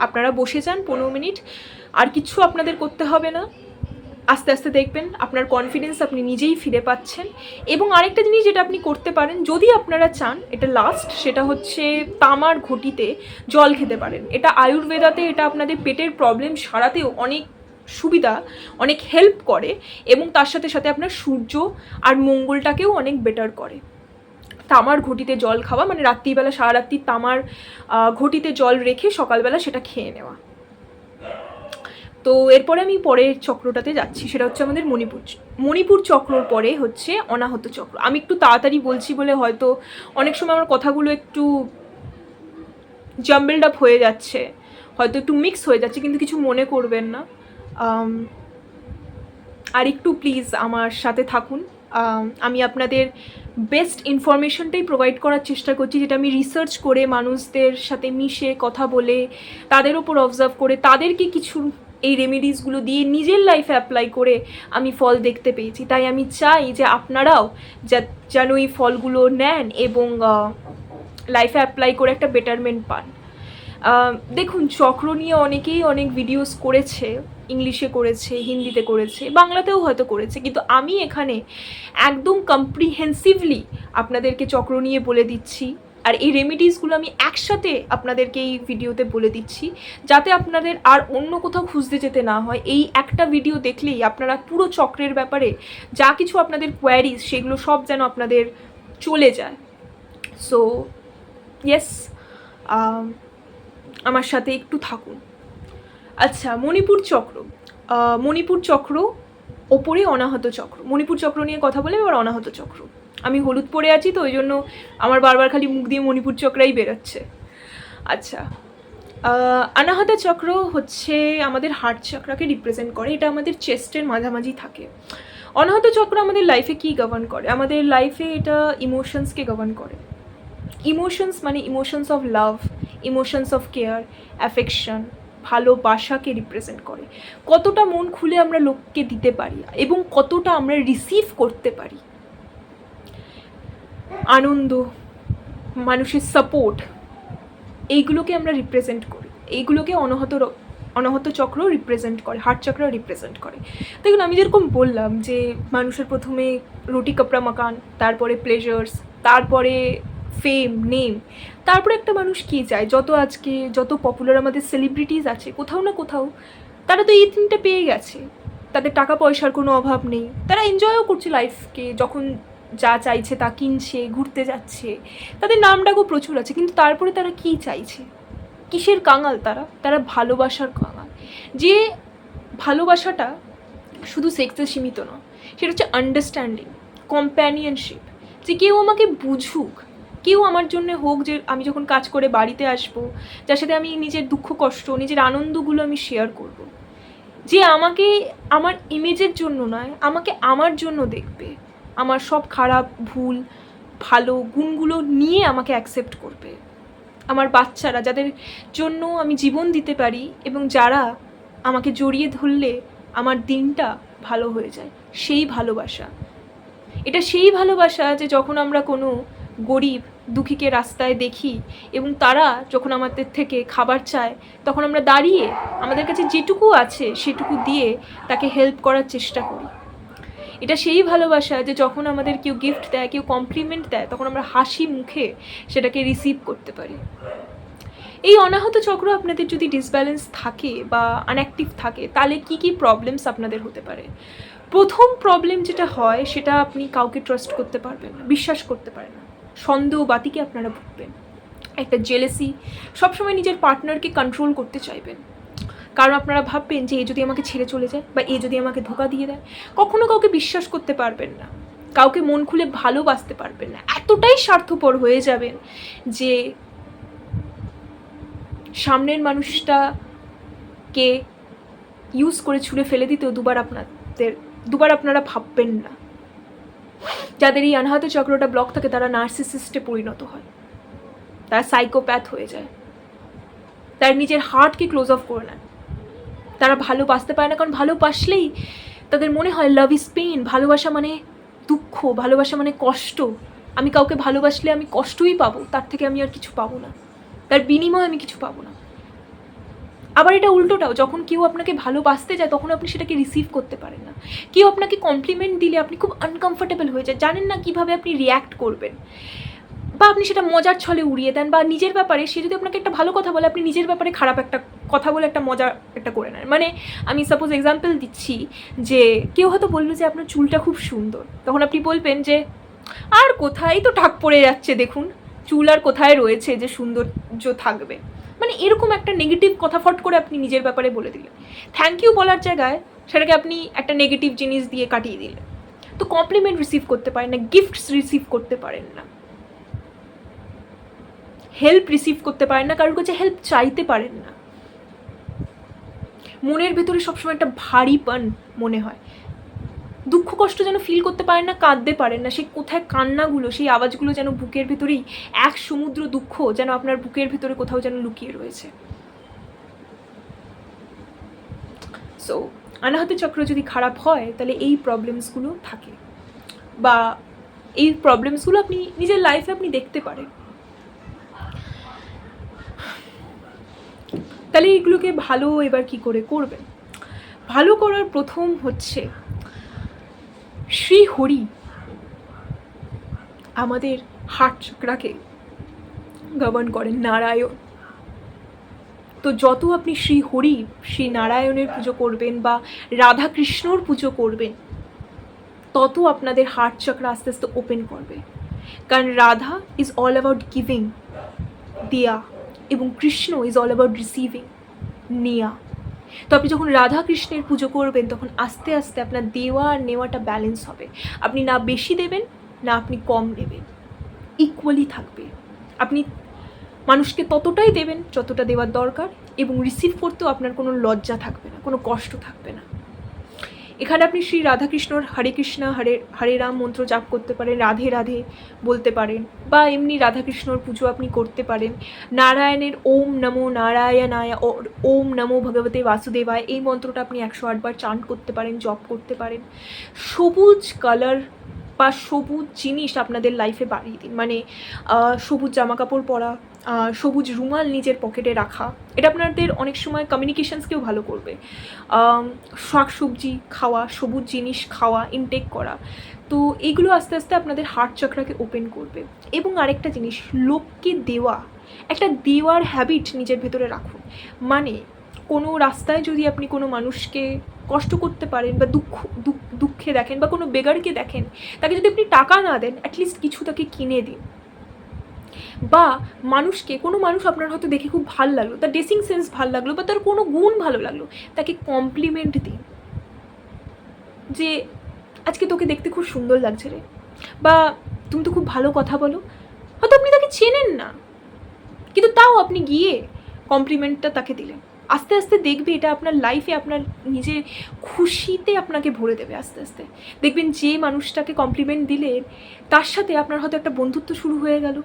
আপনারা বসে যান 15 মিনিট, আর কিচ্ছু আপনাদের করতে হবে না। আস্তে আস্তে দেখবেন আপনার কনফিডেন্স আপনি নিজেই ফিরে পাচ্ছেন। এবং আরেকটা জিনিস যেটা আপনি করতে পারেন যদি আপনারা চান, এটা লাস্ট, সেটা হচ্ছে তামার ঘটিতে জল খেতে পারেন। এটা আয়ুর্বেদাতে এটা আপনাদের পেটের প্রবলেম সারাতেও অনেক সুবিধা, অনেক হেল্প করে এবং তার সাথে সাথে আপনার সূর্য আর মঙ্গলটাকেও অনেক বেটার করে। তামার ঘটিতে জল খাওয়া মানে রাত্রিবেলা সারা রাত্রি তামার ঘটিতে জল রেখে সকালবেলা সেটা খেয়ে নেওয়া। তো এরপরে আমি পরের চক্রটাতে যাচ্ছি, সেটা হচ্ছে আমাদের মণিপুর চক্রর পরে হচ্ছে অনাহত চক্র। আমি একটু তাড়াতাড়ি বলছি বলে হয়তো অনেক সময় আমার কথাগুলো একটু জাম্বলড আপ হয়ে যাচ্ছে, হয়তো একটু মিক্স হয়ে যাচ্ছে, কিন্তু কিছু মনে করবেন না। আর একটু প্লিজ আমার সাথে থাকুন। আমি আপনাদের বেস্ট ইনফরমেশনটাই প্রোভাইড করার চেষ্টা করছি, যেটা আমি রিসার্চ করে মানুষদের সাথে মিশে কথা বলে তাদের ওপর অবজার্ভ করে তাদেরকে কিছু এই রেমেডিসগুলো দিয়ে নিজের লাইফে অ্যাপ্লাই করে আমি ফল দেখতে পেয়েছি। তাই আমি চাই যে আপনারাও যেন এই ফলগুলো নেন এবং লাইফে অ্যাপ্লাই করে একটা বেটারমেন্ট পান। দেখুন, চক্র নিয়ে অনেকেই অনেক ভিডিওস করেছে, ইংলিশে করেছে, হিন্দিতে করেছে, বাংলাতেও হয়তো করেছে, কিন্তু আমি এখানে একদম কম্প্রিহেন্সিভলি আপনাদেরকে চক্র নিয়ে বলে দিচ্ছি। আর এই রেমিডিসগুলো আমি একসাথে আপনাদেরকে এই ভিডিওতে বলে দিচ্ছি, যাতে আপনাদের আর অন্য কোথাও খুঁজতে যেতে না হয়। এই একটা ভিডিও দেখলেই আপনারা পুরো চক্রের ব্যাপারে যা কিছু আপনাদের কোয়ারিজ সেগুলো সব যেন আপনাদের চলে যায়। সো ইয়েস, আমার সাথে একটু থাকুন। আচ্ছা, মণিপুর চক্র ওপরে অনাহত চক্র। মণিপুর চক্র নিয়ে কথা বলে এবার অনাহত চক্র। আমি হলুদ পরে আছি তো ওই জন্য আমার বারবার খালি মুখ দিয়ে মণিপুর চক্রাই বেরোচ্ছে। আচ্ছা, অনাহত চক্র হচ্ছে আমাদের হার্ট চক্রাকে রিপ্রেজেন্ট করে। এটা আমাদের চেস্টের মাঝামাঝি থাকে। অনাহত চক্র আমাদের লাইফে কী গভর্ন করে? আমাদের লাইফে এটা ইমোশনসকে গভর্ন করে। ইমোশনস মানে emotions of love, emotions of care, affection, ভালোবাসাকে রিপ্রেজেন্ট করে। কতটা মন খুলে আমরা লোককে দিতে পারি এবং কতটা আমরা রিসিভ করতে পারি। আনন্দ, মানুষের সাপোর্ট, এইগুলোকে আমরা রিপ্রেজেন্ট করি। এইগুলোকে অনাহত চক্র রিপ্রেজেন্ট করে, হার্ট চক্র রিপ্রেজেন্ট করে। দেখুন, আমি যেরকম বললাম যে মানুষের প্রথমে রুটি কাপড়া মাকান, তারপরে প্লেজার্স, তারপরে ফেম, নেম, তারপরে একটা মানুষ কী চায়? যত পপুলার আমাদের সেলিব্রিটিস আছে কোথাও না কোথাও তারা তো এই তিনটে পেয়ে গেছে। তাদের টাকা পয়সার কোনো অভাব নেই, তারা এনজয়ও করছে লাইফকে, যখন যা চাইছে তা কিনছে, ঘুরতে যাচ্ছে, তাদের নামডাকও প্রচুর আছে। কিন্তু তারপরে তারা কী চাইছে, কিসের কাঙাল তারা? তারা ভালোবাসার কাঙাল। যে ভালোবাসাটা শুধু সেক্সে সীমিত নয়, সেটা হচ্ছে আন্ডারস্ট্যান্ডিং, কম্প্যানিয়নশিপ, যে কেউ আমাকে বুঝুক, কেউ আমার জন্য হোক, যে আমি যখন কাজ করে বাড়িতে আসবো, যার সাথে আমি নিজের দুঃখ কষ্ট, নিজের আনন্দগুলো আমি শেয়ার করব, যে আমাকে আমার ইমেজের জন্য নয়, আমাকে আমার জন্য দেখবে, আমার সব খারাপ ভুল ভালো গুণগুলো নিয়ে আমাকে অ্যাকসেপ্ট করবে, আমার বাচ্চারা যাদের জন্য আমি জীবন দিতে পারি এবং যারা আমাকে জড়িয়ে ধরলে আমার দিনটা ভালো হয়ে যায়, সেই ভালোবাসা। এটা সেই ভালোবাসা যে যখন আমরা কোনো গরিব দুঃখীকে রাস্তায় দেখি এবং তারা যখন আমাদের থেকে খাবার চায়, তখন আমরা দাঁড়িয়ে আমাদের কাছে যেটুকু আছে সেটুকু দিয়ে তাকে হেল্প করার চেষ্টা করি। এটা সেই ভালোবাসা যে যখন আমাদের কেউ গিফট দেয়, কেউ কমপ্লিমেন্ট দেয়, তখন আমরা হাসি মুখে সেটাকে রিসিভ করতে পারি। এই অনাহত চক্র আপনাদের যদি ডিসব্যালেন্স থাকে বা আনঅ্যাক্টিভ থাকে, তাহলে কি কি প্রবলেমস আপনাদের হতে পারে? প্রথম প্রবলেম যেটা হয়, সেটা আপনি কাউকে ট্রাস্ট করতে পারবেন না, বিশ্বাস করতে পারেন না, সন্দেহ বাতিকে আপনারা ভুগবেন। একটা জেলেসি, সবসময় নিজের পার্টনারকে কন্ট্রোল করতে চাইবেন, কারণ আপনারা ভাববেন যে এ যদি আমাকে ছেড়ে চলে যায় বা এ যদি আমাকে ধোকা দিয়ে দেয়। কখনো কাউকে বিশ্বাস করতে পারবেন না, কাউকে মন খুলে ভালোবাসতে পারবেন না, এতটাই স্বার্থপর হয়ে যাবেন যে সামনের মানুষটাকে ইউজ করে ছুঁড়ে ফেলে দিতেও দুবার আপনারা ভাববেন না। যাদের এই অনাহত চক্রটা ব্লক থাকে, তারা নার্সিসিস্টে পরিণত হয়, তারা সাইকোপ্যাথ হয়ে যায়, তারা নিজের হার্টকে ক্লোজ অফ করে নেয়, তারা ভালোবাসতে পারে না, কারণ ভালোবাসলেই তাদের মনে হয় লাভ ইজ পেইন, ভালোবাসা মানে দুঃখ, ভালোবাসা মানে কষ্ট, আমি কাউকে ভালোবাসলে আমি কষ্টই পাবো, তার থেকে আমি আর কিছু পাবো না, তার বিনিময়ে আমি কিছু পাবো না। আবার এটা উল্টোটাও, যখন কেউ আপনাকে ভালোবাসতে যায় তখন আপনি সেটাকে রিসিভ করতে পারেন না। কেউ আপনাকে কমপ্লিমেন্ট দিলে আপনি খুব আনকমফোর্টেবল হয়ে যায়, জানেন না কীভাবে আপনি রিয়্যাক্ট করবেন, বা আপনি সেটা মজার ছলে উড়িয়ে দেন, বা নিজের ব্যাপারে সে যদি আপনাকে একটা ভালো কথা বলে, আপনি নিজের ব্যাপারে খারাপ একটা কথা বলে একটা মজা একটা করে নেন। মানে আমি সাপোজ এক্সাম্পল দিচ্ছি, যে কেউ হয়তো বললো যে আপনার চুলটা খুব সুন্দর, তখন আপনি বলবেন যে আর কোথায়, তো টাক পড়ে যাচ্ছে, দেখুন চুল আর কোথায় রয়েছে যে সৌন্দর্য থাকবে। মানে এরকম একটা নেগেটিভ কথা ফট করে আপনি নিজের ব্যাপারে বলে দিলেন, থ্যাংক ইউ বলার জায়গায় সেটাকে আপনি একটা নেগেটিভ জিনিস দিয়ে কাটিয়ে দিলেন। তো কমপ্লিমেন্ট রিসিভ করতে পারেন না, গিফটস রিসিভ করতে পারেন না, হেল্প রিসিভ করতে পারেন না, কারোর কাছে হেল্প চাইতে পারেন না, মনের ভেতরে সবসময় একটা ভারীপন মনে হয়, দুঃখ কষ্ট যেন ফিল করতে পারেন না, কাঁদতে পারেন না, সেই কোথায় কান্নাগুলো, সেই আওয়াজগুলো যেন বুকের ভেতরেই এক সমুদ্র দুঃখ যেন আপনার বুকের ভেতরে কোথাও যেন লুকিয়ে রয়েছে। সো অনাহত চক্র যদি খারাপ হয়, তাহলে এই প্রবলেমসগুলো থাকে, বা এই প্রবলেমসগুলো আপনি নিজের লাইফে আপনি দেখতে পারেন। তাহলে এইগুলোকে ভালো এবার কি করে করবেন? ভালো করার প্রথম হচ্ছে শ্রী হরি আমাদের হার্ট চক্রাকে গভর্ন করেন, নারায়ণ। তো যত আপনি শ্রী হরি শ্রী নারায়ণের পুজো করবেন বা রাধা কৃষ্ণর পুজো করবেন, তত আপনাদের হার্ট চক্র আস্তে আস্তে ওপেন করবে। কারণ Radha is all about giving, দেয়া, এবং Krishna is all about receiving, নেয়া। তো আপনি যখন রাধা কৃষ্ণের পুজো করবেন, তখন আস্তে আস্তে আপনার দেওয়া আর নেওয়াটা ব্যালেন্স হবে। আপনি না বেশি দেবেন, না আপনি কম নেবেন, ইকুয়ালি থাকবে। আপনি মানুষকে ততটাই দেবেন যতটা দেওয়ার দরকার, এবং রিসিভ করতেও আপনার কোনো লজ্জা থাকবে না, কোনো কষ্ট থাকবে না। এখানে আপনি শ্রী রাধাকৃষ্ণর হরে কৃষ্ণ হরে হরে রাম মন্ত্র জাপ করতে পারেন, রাধে রাধে বলতে পারেন, বা এমনি রাধাকৃষ্ণর পুজো আপনি করতে পারেন। নারায়ণের ওম নমো নারায়ণায়, ওম নমো ভগবতে বাসুদেবায়, এই মন্ত্রটা আপনি 108 বার চান্ট করতে পারেন, জপ করতে পারেন। সবুজ কালার বা সবুজ জিনিস আপনাদের লাইফে বাড়িয়ে দিন, মানে সবুজ জামা কাপড় পরা, সবুজ রুমাল নিজের পকেটে রাখা, এটা আপনাদের অনেক সময় কমিউনিকেশনসকেও ভালো করবে। শাক সবজি খাওয়া, সবুজ জিনিস খাওয়া, ইনটেক করা, তো এইগুলো আস্তে আস্তে আপনাদের হার্ট চক্রাকে ওপেন করবে। এবং আরেকটা জিনিস, লোককে দেওয়া, একটা দেওয়ার হ্যাবিট নিজের ভেতরে রাখুন। মানে কোনো রাস্তায় যদি আপনি কোনো মানুষকে কষ্ট করতে পারেন বা দুঃখে দেখেন বা কোনো বেগারকে দেখেন, তাকে যদি আপনি টাকা না দেন, অ্যাটলিস্ট কিছু তাকে কিনে দিন। বা মানুষকে, কোনো মানুষ আপনার হয়তো দেখে খুব ভালো লাগলো, তার ড্রেসিং সেন্স ভালো লাগলো বা তার কোনো গুণ ভালো লাগলো, তাকে কমপ্লিমেন্ট দিন যে আজকে তোকে দেখতে খুব সুন্দর লাগছে রে, বা তুমি তো খুব ভালো কথা বলো। হয়তো আপনি তাকে চেনেন না, কিন্তু তাও আপনি গিয়ে কমপ্লিমেন্টটা তাকে দিলেন। আস্তে আস্তে দেখবে এটা আপনার লাইফে আপনার নিজের খুশিতে আপনাকে ভরে দেবে। আস্তে আস্তে দেখবেন যে মানুষটাকে কমপ্লিমেন্ট দিলেন তার সাথে আপনার হয়তো একটা বন্ধুত্ব শুরু হয়ে গেল,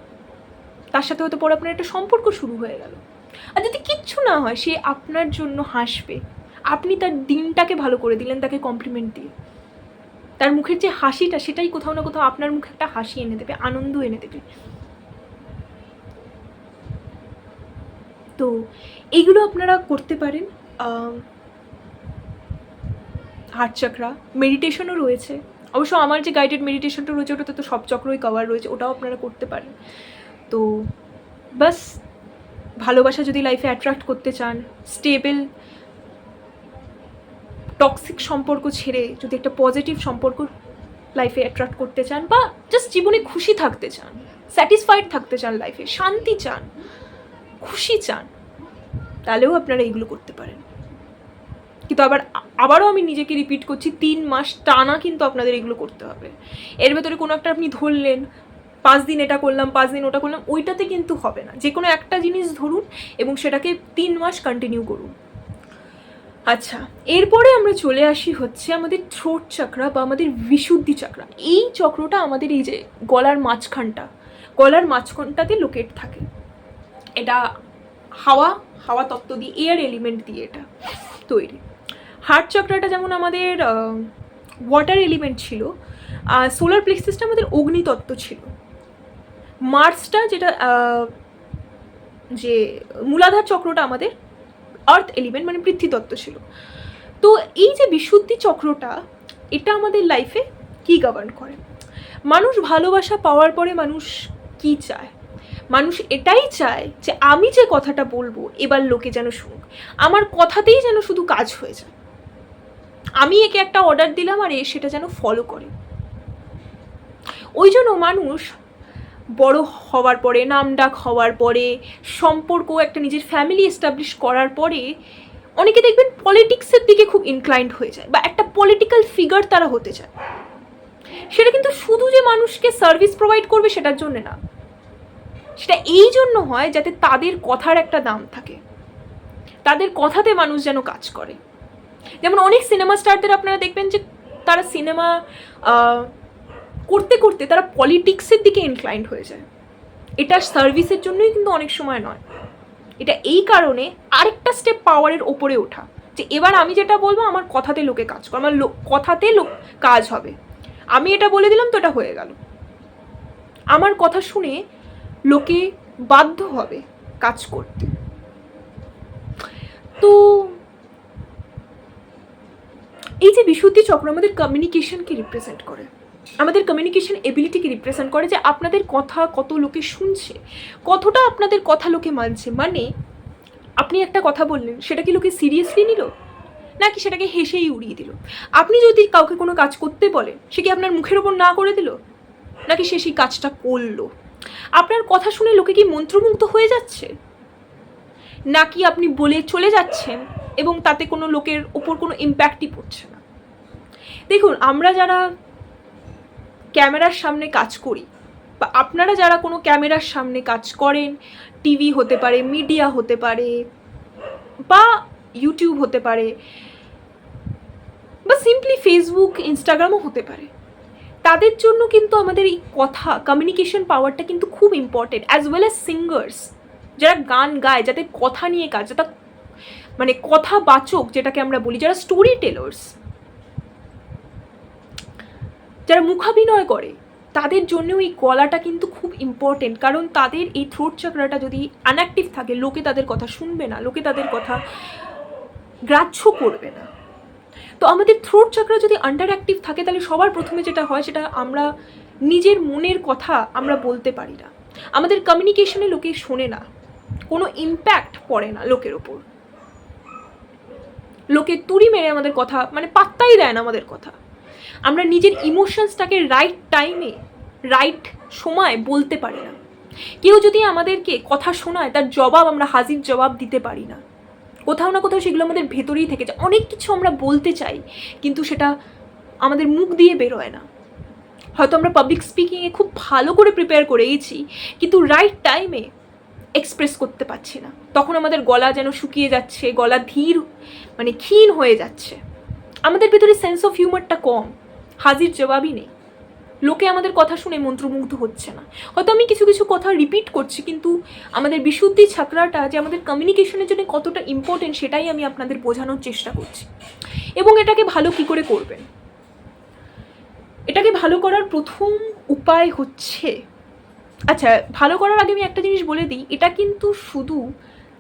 তার সাথে হয়তো পরে আপনার একটা সম্পর্ক শুরু হয়ে গেল। আর যদি কিচ্ছু না হয়, সে আপনার জন্য হাসবে। আপনি তার দিনটাকে ভালো করে দিলেন তাকে কমপ্লিমেন্ট দিয়ে। তার মুখের যে হাসিটা, সেটাই কোথাও না কোথাও আপনার মুখে একটা হাসি এনে দেবে, আনন্দ এনে দেবে। তো এইগুলো আপনারা করতে পারেন। হার্ট চাকরা, মেডিটেশনও রয়েছে। অবশ্য আমার যে গাইডেড মেডিটেশনটা রয়েছে ওটাতে তো সব চক্রই কভার রয়েছে, ওটাও আপনারা করতে পারেন। তো বাস, ভালোবাসা যদি লাইফে অ্যাট্রাক্ট করতে চান, স্টেবল টক্সিক সম্পর্ক ছেড়ে যদি একটা পজিটিভ সম্পর্ক লাইফে অ্যাট্রাক্ট করতে চান, বা জাস্ট জীবনে খুশি থাকতে চান, স্যাটিসফাইড থাকতে চান, লাইফে শান্তি চান, খুশি চান, তাহলেও আপনারা এইগুলো করতে পারেন। কিন্তু আবারও আমি নিজেকে রিপিট করছি, 3 মাস টানা কিন্তু আপনাদের এগুলো করতে হবে। এর ভেতরে কোনো একটা আপনি ধরলেন, 5 দিন এটা করলাম, 5 দিন ওটা করলাম, ওইটাতে কিন্তু হবে না। যে কোনো একটা জিনিস ধরুন এবং সেটাকে 3 মাস কন্টিনিউ করুন। আচ্ছা, এরপরে আমরা চলে আসি হচ্ছে আমাদের থ্রোট চাকরা বা আমাদের বিশুদ্ধি চাকরা। এই চক্রটা আমাদের এই যে গলার মাঝখানটাতে লোকেট থাকে। এটা হাওয়া তত্ত্ব দিয়ে, এয়ার এলিমেন্ট দিয়ে এটা তৈরি। হার্ট চক্রাটা যেমন আমাদের ওয়াটার এলিমেন্ট ছিল, সোলার প্লেক্সাসটা আমাদের অগ্নিতত্ত্ব ছিল, মার্সটা যেটা যে মূলাধার চক্রটা আমাদের আর্থ এলিমেন্ট মানে পৃথ্বীতত্ত্ব ছিল। তো এই যে বিশুদ্ধি চক্রটা, এটা আমাদের লাইফে কি গভর্ন করে? মানুষ ভালোবাসা পাওয়ার পরে মানুষ কি চায়? মানুষ এটাই চায় যে আমি যে কথাটা বলবো এবার লোকে যেন শুনুক, আমার কথাতেই যেন শুধু কাজ হয়ে যায়, আমি একে একটা অর্ডার দিলাম আর সেটা যেন ফলো করে। ওই জন্য মানুষ বড় হওয়ার পরে, নামডাক হওয়ার পরে, সম্পর্ক একটা নিজের ফ্যামিলি এস্টাবলিশ করার পরে অনেকে দেখবেন পলিটিক্সের দিকে খুব ইনক্লাইন্ড হয়ে যায় বা একটা পলিটিক্যাল ফিগার তারা হতে চায়। সেটা কিন্তু শুধু যে মানুষকে সার্ভিস প্রোভাইড করবে সেটার জন্য না, সেটা এই জন্য হয় যাতে তাদের কথার একটা দাম থাকে, তাদের কথাতে মানুষ যেন কাজ করে। যেমন অনেক সিনেমা স্টারদের আপনারা দেখবেন যে তারা সিনেমা করতে করতে তারা পলিটিক্সের দিকে ইনক্লাইন্ড হয়ে যায়। এটা সার্ভিসের জন্যই কিন্তু অনেক সময় নয়, এটা এই কারণে আরেকটা স্টেপ পাওয়ারের ওপরে ওঠা, যে এবার আমি যেটা বলবো আমার কথাতে লোকে কাজ করে, আমার কথাতে কাজ হবে। আমি এটা বলে দিলাম তো এটা হয়ে গেল, আমার কথা শুনে লোকে বাধ্য হবে কাজ করতে। তো এই যে বিশুদ্ধি চক্র আমাদের কমিউনিকেশনকে রিপ্রেজেন্ট করে, আমাদের কমিউনিকেশন এবিলিটিকে রিপ্রেজেন্ট করে, যে আপনাদের কথা কত লোকে শুনছে, কতটা আপনাদের কথা লোকে মানছে। মানে আপনি একটা কথা বললেন, সেটা কি লোকে সিরিয়াসলি নিল নাকি সেটাকে হেসেই উড়িয়ে দিল? আপনি যদি কাউকে কোনো কাজ করতে বলেন, সে কি আপনার মুখের ওপর না করে দিল নাকি সে সেই কাজটা করলো? আপনার কথা শুনে লোকে কি মন্ত্রমুগ্ধ হয়ে যাচ্ছে নাকি আপনি বলে চলে যাচ্ছেন এবং তাতে কোনো লোকের ওপর কোনো ইম্প্যাক্টই পড়ছে না? দেখুন, আমরা যারা ক্যামেরার সামনে কাজ করি বা আপনারা যারা কোনো ক্যামেরার সামনে কাজ করেন, টিভি হতে পারে, মিডিয়া হতে পারে, বা ইউটিউব হতে পারে, বা সিম্পলি ফেসবুক ইনস্টাগ্রামও হতে পারে, তাদের জন্য কিন্তু আমাদের এই কথা কমিউনিকেশন পাওয়ারটা কিন্তু খুব important. As well as singers যারা গান গায়, যাদের কথা নিয়ে কাজ, যারা মানে কথাবাচক যেটাকে আমরা বলি, যারা স্টোরি টেলার্স, যারা মুখাভিনয় করে, তাদের জন্যও এই গলাটা কিন্তু খুব ইম্পর্টেন্ট। কারণ তাদের এই থ্রোট চাকরাটা যদি আনঅ্যাক্টিভ থাকে, লোকে তাদের কথা শুনবে না, লোকে তাদের কথা গ্রাহ্য করবে না। তো আমাদের থ্রোট চাকরা যদি আন্ডার অ্যাক্টিভ থাকে, তাহলে সবার প্রথমে যেটা হয় সেটা আমরা নিজের মনের কথা আমরা বলতে পারি না, আমাদের কমিউনিকেশনে লোকে শোনে না, কোনো ইম্প্যাক্ট পড়ে না লোকের ওপর। লোকে তুড়ি মেরে আমাদের কথা মানে পাত্তাই দেয় না আমাদের কথা। আমরা নিজের ইমোশনসটাকে রাইট টাইমে রাইট সময় বলতে পারি না। কেউ যদি আমাদেরকে কথা শোনায় তার জবাব আমরা হাজির জবাব দিতে পারি না। কোথাও না কোথাও সেগুলো আমাদের ভেতরেই থেকে যায়। অনেক কিছু আমরা বলতে চাই কিন্তু সেটা আমাদের মুখ দিয়ে বেরোয় না। হয়তো আমরা পাবলিক স্পিকিংয়ে খুব ভালো করে প্রিপেয়ার করে গেছি কিন্তু রাইট টাইমে এক্সপ্রেস করতে পারছি না, তখন আমাদের গলা যেন শুকিয়ে যাচ্ছে, গলা ধীর মানে ক্ষীণ হয়ে যাচ্ছে। আমাদের ভিতরে সেন্স অফ হিউমারটা কম, হাজির জবাবই নেই। লোকে আমাদের কথা শুনে মন্ত্রমুগ্ধ হচ্ছে না। হয়তো আমি কিছু কিছু কথা রিপিট করছি কিন্তু আমাদের বিশুদ্ধি ছাত্রাটা যে আমাদের কমিউনিকেশনের জন্য কতটা ইম্পর্টেন্ট সেটাই আমি আপনাদের বোঝানোর চেষ্টা করছি। এবং এটাকে ভালো কি করে করবেন, এটাকে ভালো করার প্রথম উপায় হচ্ছে, আচ্ছা ভালো করার আগে আমি একটা জিনিস বলে দিই, এটা কিন্তু শুধু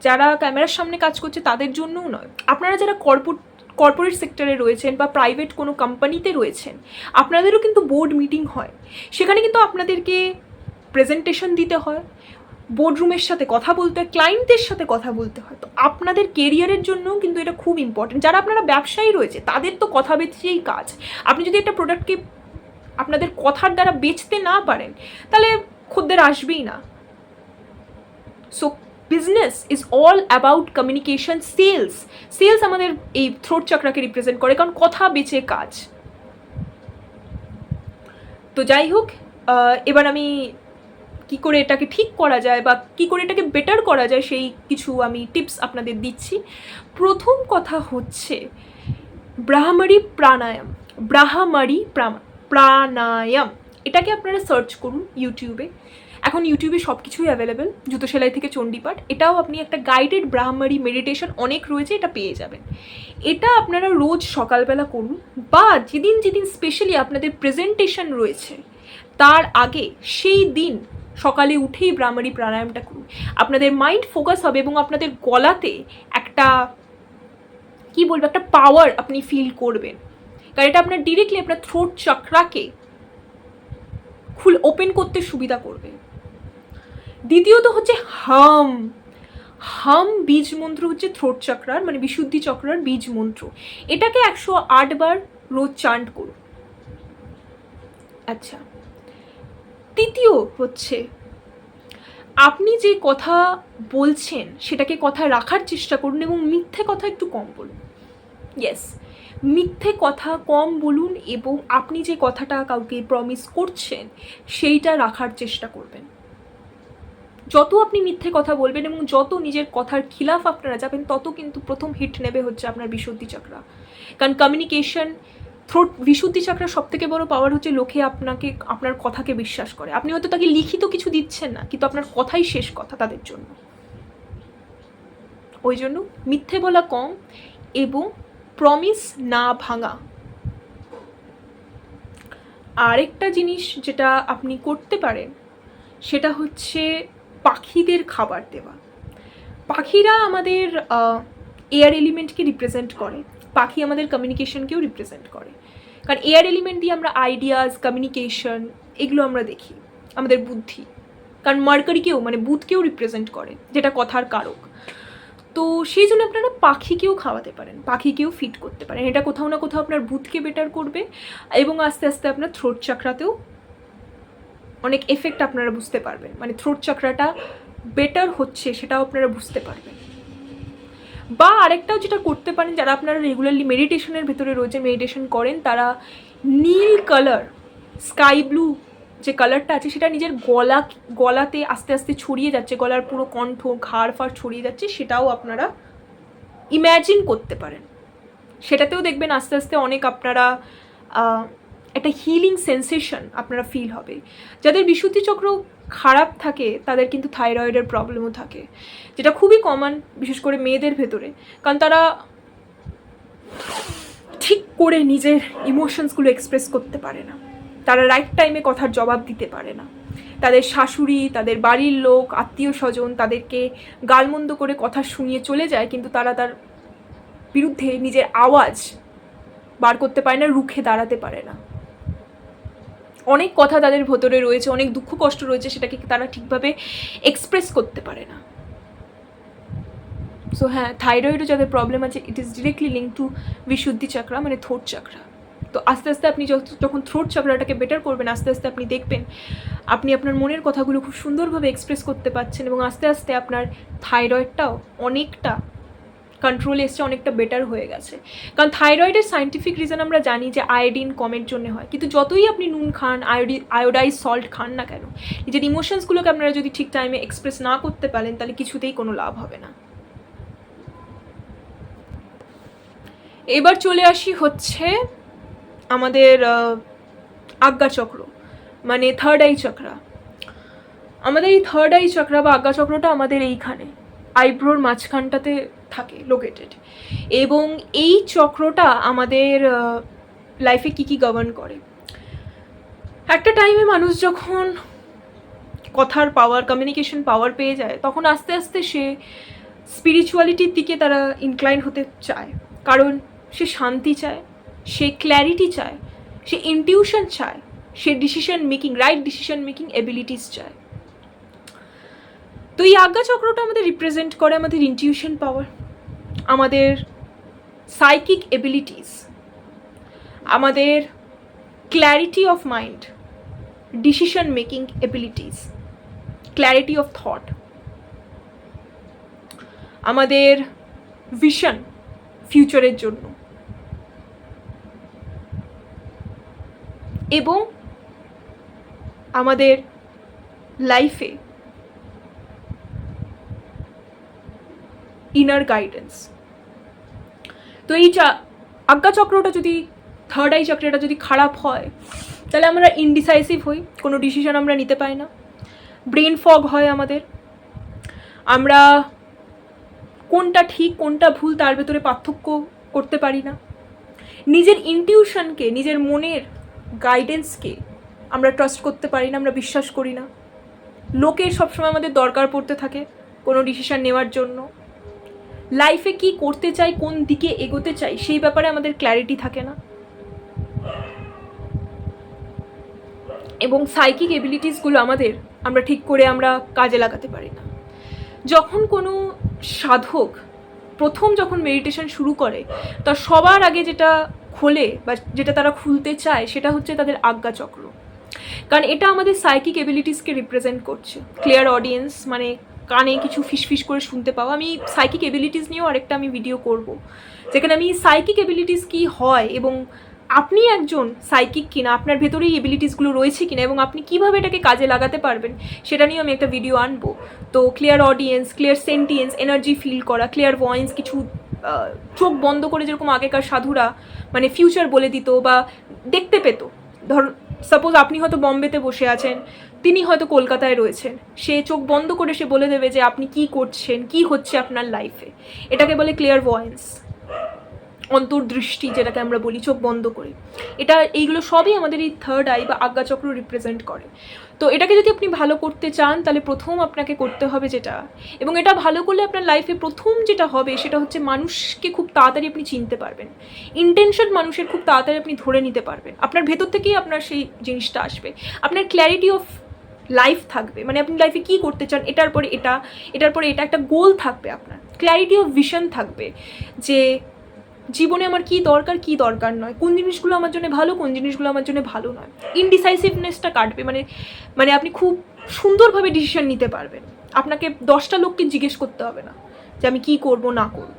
যারা ক্যামেরার সামনে কাজ করছে তাদের জন্যও নয়। আপনারা যারা কর্পোরেট সেক্টরে রয়েছেন বা প্রাইভেট কোনো কোম্পানিতে রয়েছেন, আপনাদেরও কিন্তু বোর্ড মিটিং হয়। সেখানে কিন্তু আপনাদেরকে প্রেজেন্টেশন দিতে হয়, বোর্ডরুমের সাথে কথা বলতে হয়, ক্লায়েন্টদের সাথে কথা বলতে হয়। তো আপনাদের কেরিয়ারের জন্যও কিন্তু এটা খুব ইম্পর্টেন্ট। যারা আপনারা ব্যবসায়ী রয়েছে তাদের তো কথা বেচেই কাজ। আপনি যদি একটা প্রোডাক্টকে আপনাদের কথার দ্বারা বেচতে না পারেন তাহলে খদ্দের আসবেই না। So business is all about communication. Sales আমাদের এই থ্রোট চক্রাকে রিপ্রেজেন্ট করে, কারণ কথা বেচে কাজ। তো যাই হোক, এবার আমি কি করে এটাকে ঠিক করা যায় বা কি করে এটাকে বেটার করা যায় সেই কিছু আমি টিপস আপনাদের দিচ্ছি। প্রথম কথা হচ্ছে ব্রাহ্মরী প্রাণায়াম। এটাকে আপনারা সার্চ করুন ইউটিউবে। এখন ইউটিউবে সব কিছুই অ্যাভেলেবেল, জুতো সেলাই থেকে চণ্ডীপাঠ। এটাও আপনি একটা গাইডেড ব্রাহ্মরী মেডিটেশন অনেক রয়েছে, এটা পেয়ে যাবেন। এটা আপনারা রোজ সকালবেলা করুন, বা যেদিন যেদিন স্পেশালি আপনাদের প্রেজেন্টেশন রয়েছে তার আগে সেই দিন সকালে উঠেই ব্রাহ্মরী প্রাণায়ামটা করুন। আপনাদের মাইন্ড ফোকাস হবে এবং আপনাদের গলাতে একটা কি বলবো একটা পাওয়ার আপনি ফিল করবেন, কারণ এটা আপনার ডিরেক্টলি আপনার থ্রোট চক্রাকে ওপেন করতে সুবিধা করবে। দ্বিতীয়ত হচ্ছে হাম বীজ মন্ত্র হচ্ছে থ্রোট চক্রার মানে বিশুদ্ধি চক্রার বীজ মন্ত্র। এটাকে 108 বার রোজ চান্ট করুন। আচ্ছা, তৃতীয় হচ্ছে আপনি যে কথা বলছেন সেটাকে কথা রাখার চেষ্টা করুন এবং মিথ্যে কথা একটু কম বলুন। ইয়েস, মিথ্যে কথা কম বলুন এবং আপনি যে কথাটা কাউকে প্রমিস করছেন সেইটা রাখার চেষ্টা করবেন। যত আপনি মিথ্যে কথা বলবেন এবং যত নিজের কথার খিলাফ আপনারা যাবেন তত কিন্তু প্রথম হিট নেবে হচ্ছে আপনার বিশুদ্ধি চক্রা। কারণ কমিউনিকেশন থ্রোট বিশুদ্ধি চক্রার সব থেকে বড় পাওয়ার হচ্ছে লোকে আপনাকে আপনার কথাকে বিশ্বাস করে। আপনি হয়তো তাকে লিখিত কিছু দিচ্ছেন না কিন্তু আপনার কথাই শেষ কথা তাদের জন্য। ওই জন্য মিথ্যে বলা কম এবং প্রমিস না ভাঙা। আরেকটা জিনিস যেটা আপনি করতে পারেন সেটা হচ্ছে পাখিদের খাবার দেওয়া। পাখিরা আমাদের এয়ার এলিমেন্টকে রিপ্রেজেন্ট করে, পাখি আমাদের কমিউনিকেশনকেও রিপ্রেজেন্ট করে। কারণ এয়ার এলিমেন্ট দিয়ে আমরা আইডিয়াস, কমিউনিকেশন এগুলো আমরা দেখি, আমাদের বুদ্ধি। কারণ মার্কারিকেও মানে বুধকেও রিপ্রেজেন্ট করে, যেটা কথার কারক। তো সেই জন্য আপনারা পাখিকেও খাওয়াতে পারেন, পাখিকেও ফিড করতে পারেন। এটা কোথাও না কোথাও আপনার বুধকে বেটার করবে এবং আস্তে আস্তে আপনার থ্রোট চক্রাতেও অনেক এফেক্ট আপনারা বুঝতে পারবেন। মানে থ্রোট চক্রাটা বেটার হচ্ছে সেটাও আপনারা বুঝতে পারবেন। বা আরেকটাও যেটা করতে পারেন, যারা আপনারা রেগুলারলি মেডিটেশনের ভেতরে রয়েছে, মেডিটেশন করেন, তারা নীল কালার, স্কাই ব্লু যে কালারটা আছে সেটা নিজের গলাতে আস্তে আস্তে ছড়িয়ে যাচ্ছে, গলার পুরো কণ্ঠ, ঘাড় ফাড় ছড়িয়ে যাচ্ছে, সেটাও আপনারা ইম্যাজিন করতে পারেন। সেটাতেও দেখবেন আস্তে আস্তে অনেক আপনারা একটা হিলিং সেন্সেশন আপনারা ফিল হবে। যাদের বিশুদ্ধি চক্র খারাপ থাকে তাদের কিন্তু থাইরয়েডের প্রবলেমও থাকে, যেটা খুবই কমন বিশেষ করে মেয়েদের ভেতরে। কারণ তারা ঠিক করে নিজের ইমোশনসগুলো এক্সপ্রেস করতে পারে না, তারা রাইট টাইমে কথার জবাব দিতে পারে না। তাদের শাশুড়ি, তাদের বাড়ির লোক, আত্মীয় স্বজন তাদেরকে গালমন্দ করে কথা শুনিয়ে চলে যায়, কিন্তু তারা তার বিরুদ্ধে নিজের আওয়াজ বার করতে পারে না, রুখে দাঁড়াতে পারে না। অনেক কথা তাদের ভেতরে রয়েছে, অনেক দুঃখ কষ্ট রয়েছে, সেটাকে তারা ঠিকভাবে এক্সপ্রেস করতে পারে না। সো হ্যাঁ, থাইরয়েডও যাদের প্রবলেম আছে, it is directly link to Vishuddhi chakra, মানে থ্রোট চাকরা। তো আস্তে আস্তে আপনি যখন থ্রোট চাকরাটাকে বেটার করবেন, আস্তে আস্তে আপনি দেখবেন আপনি আপনার মনের কথাগুলো খুব সুন্দরভাবে এক্সপ্রেস করতে পারছেন, এবং আস্তে আস্তে আপনার থাইরয়েডটাও অনেকটা কন্ট্রোলে এসছে, অনেকটা বেটার হয়ে গেছে। কারণ থাইরয়েডের সায়েন্টিফিক রিজন আমরা জানি যে আয়োডিন কমের জন্য হয়, কিন্তু যতই আপনি নুন খান, আয়োডাইজ সল্ট খান না কেন, নিজের ইমোশনসগুলোকে আপনারা যদি ঠিক টাইমে এক্সপ্রেস না করতে পারেন, তাহলে কিছুতেই কোনো লাভ হবে না। এবার চলে আসি হচ্ছে আমাদের আজ্ঞাচক্র, মানে থার্ড আই চক্রা। আমাদের এই থার্ড আই চক্রা বা আজ্ঞাচক্রটা আমাদের এইখানে আইব্রোর মাঝখানটাতে থাকে লোকেটেড, এবং এই চক্রটা আমাদের লাইফে কী কী গভর্ন করে। একটা টাইমে মানুষ যখন কথার পাওয়ার, কমিউনিকেশন পাওয়ার পেয়ে যায়, তখন আস্তে আস্তে সে স্পিরিচুয়ালিটির দিকে তারা ইনক্লাইন হতে চায়, কারণ সে শান্তি চায়, সে ক্ল্যারিটি চায়, সে ইনটিউশন চায়, সে decision making, right decision making abilities চায়। তো এই আজ্ঞাচক্রটা আমাদের রিপ্রেজেন্ট করে আমাদের ইনটিউশন পাওয়ার, আমাদের সাইকিক এবিলিটিস, আমাদের clarity of mind, decision making abilities, clarity of thought, আমাদের ভিশন ফিউচারের জন্য, এবং আমাদের লাইফে ইনার গাইডেন্স। তো এই আজ্ঞাচক্রটা যদি, থার্ড আই চক্রটা যদি খারাপ হয়, তাহলে আমরা ইনডিসাইসিভ হই, কোনো ডিসিশন আমরা নিতে পারি না, ব্রেন ফগ হয় আমাদের, আমরা কোনটা ঠিক কোনটা ভুল তার ভেতরে পার্থক্য করতে পারি না, নিজের ইনটিউশনকে, নিজের মনের গাইডেন্সকে আমরা ট্রাস্ট করতে পারি না, আমরা বিশ্বাস করি না, লোকের সবসময় আমাদের দরকার পড়তে থাকে কোনো ডিসিশন নেওয়ার জন্য, লাইফে কি করতে চাই, কোন দিকে এগোতে চাই, সেই ব্যাপারে আমাদের ক্ল্যারিটি থাকে না, এবং সাইকিক এবিলিটিসগুলো আমরা ঠিক করে আমরা কাজে লাগাতে পারি না। যখন কোনো সাধক যখন মেডিটেশন শুরু করে, তার সবার আগে যেটা খোলে বা যেটা তারা খুলতে চায়, সেটা হচ্ছে তাদের আজ্ঞাচক্র, কারণ এটা আমাদের সাইকিক এবিলিটিসকে রিপ্রেজেন্ট করছে। ক্লিয়ার অডিয়েন্স মানে কানে কিছু ফিসফিস করে শুনতে পাওয়া। আমি সাইকিক এবিলিটিস নিয়েও আরেকটা ভিডিও করব, যেখানে আমি সাইকিক এবিলিটিস কী হয় এবং আপনি একজন সাইকিক কিনা, আপনার ভেতরেই এবিলিটিসগুলো রয়েছে কিনা, এবং আপনি কীভাবে এটাকে কাজে লাগাতে পারবেন, সেটা নিয়ে আমি একটা ভিডিও আনবো। তো clairaudience, clairsentience, energy feel করা, ক্লিয়ার ভয়েন্স, কিছু চোখ বন্ধ করে যেরকম আগেকার সাধুরা মানে ফিউচার বলে দিত বা দেখতে পেত। সাপোজ আপনি হয়তো বম্বেতে বসে আছেন, তিনি হয়তো কলকাতায় রয়েছেন, সে চোখ বন্ধ করে সে বলে দেবে যে আপনি কি করছেন, কি হচ্ছে আপনার লাইফে। এটাকে বলে ক্লিয়ার ভয়েন্স, অন্তর্দৃষ্টি যেটাকে আমরা বলি, চোখ বন্ধ করে। এইগুলো সবই আমাদের এই থার্ড আই বা আজ্ঞাচক্র রিপ্রেজেন্ট করে। তো এটাকে যদি আপনি ভালো করতে চান, তাহলে প্রথম আপনাকে করতে হবে যেটা, এবং এটা ভালো করলে আপনার লাইফে প্রথম যেটা হবে সেটা হচ্ছে মানুষকে খুব তাড়াতাড়ি আপনি চিনতে পারবেন, ইন্টেনশন মানুষের খুব তাড়াতাড়ি আপনি ধরে নিতে পারবেন, আপনার ভেতর থেকেই আপনার সেই জিনিসটা আসবে, আপনার ক্ল্যারিটি অফ লাইফ থাকবে, মানে আপনি লাইফে কী করতে চান, এটার পরে এটা, এটার পরে এটা, একটা গোল থাকবে, আপনার ক্ল্যারিটি অফ ভিশন থাকবে যে জীবনে আমার কী দরকার, কী দরকার নয়, কোন জিনিসগুলো আমার জন্য ভালো, কোন জিনিসগুলো আমার জন্য ভালো নয়। ইনডিসাইসিভনেসটা কাটবে, মানে আপনি খুব সুন্দরভাবে ডিসিশন নিতে পারবেন, আপনাকে 10টা লোককে জিজ্ঞেস করতে হবে না যে আমি কী করব না করব।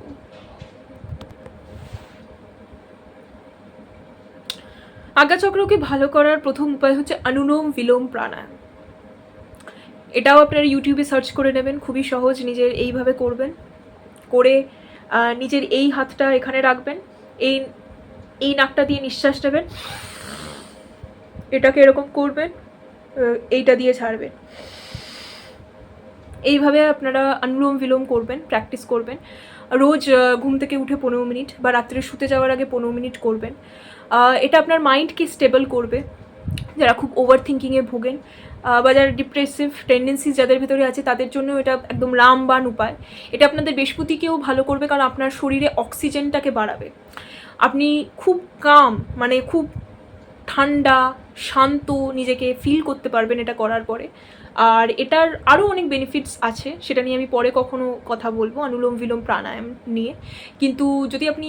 আজ্ঞাচক্রকে ভালো করার প্রথম উপায় হচ্ছে অনুলোম বিলোম প্রাণায়াম। এটাও আপনারা ইউটিউবে সার্চ করে নেবেন, খুবই সহজ। নিজের এইভাবে করবেন, করে নিজের এই হাতটা এখানে রাখবেন, এই নাকটা দিয়ে নিঃশ্বাস নেবেন, এটাকে এরকম করবেন, এইটা দিয়ে ছাড়বেন। এইভাবে আপনারা অনুলোম বিলোম করবেন, প্র্যাকটিস করবেন। রোজ ঘুম থেকে উঠে 15 মিনিট বা রাত্রে শুতে যাওয়ার আগে 15 মিনিট করবেন। এটা আপনার মাইন্ডকে স্টেবল করবে, যারা খুব ওভার থিঙ্কিংয়ে ভোগেন বা যারা ডিপ্রেসিভ টেন্ডেন্সিস যাদের ভিতরে আছে, তাদের জন্য এটা একদম রামবাণ উপায়। এটা আপনাদের বৃহস্পতিকেও ভালো করবে, কারণ আপনার শরীরে অক্সিজেনটাকে বাড়াবে। আপনি খুব কাম, মানে খুব ঠান্ডা শান্ত নিজেকে ফিল করতে পারবেন এটা করার পরে। আর এটার আরও অনেক বেনিফিটস আছে, সেটা নিয়ে আমি পরে কখনো কথা বলবো অনুলোম বিলোম প্রাণায়াম নিয়ে। কিন্তু যদি আপনি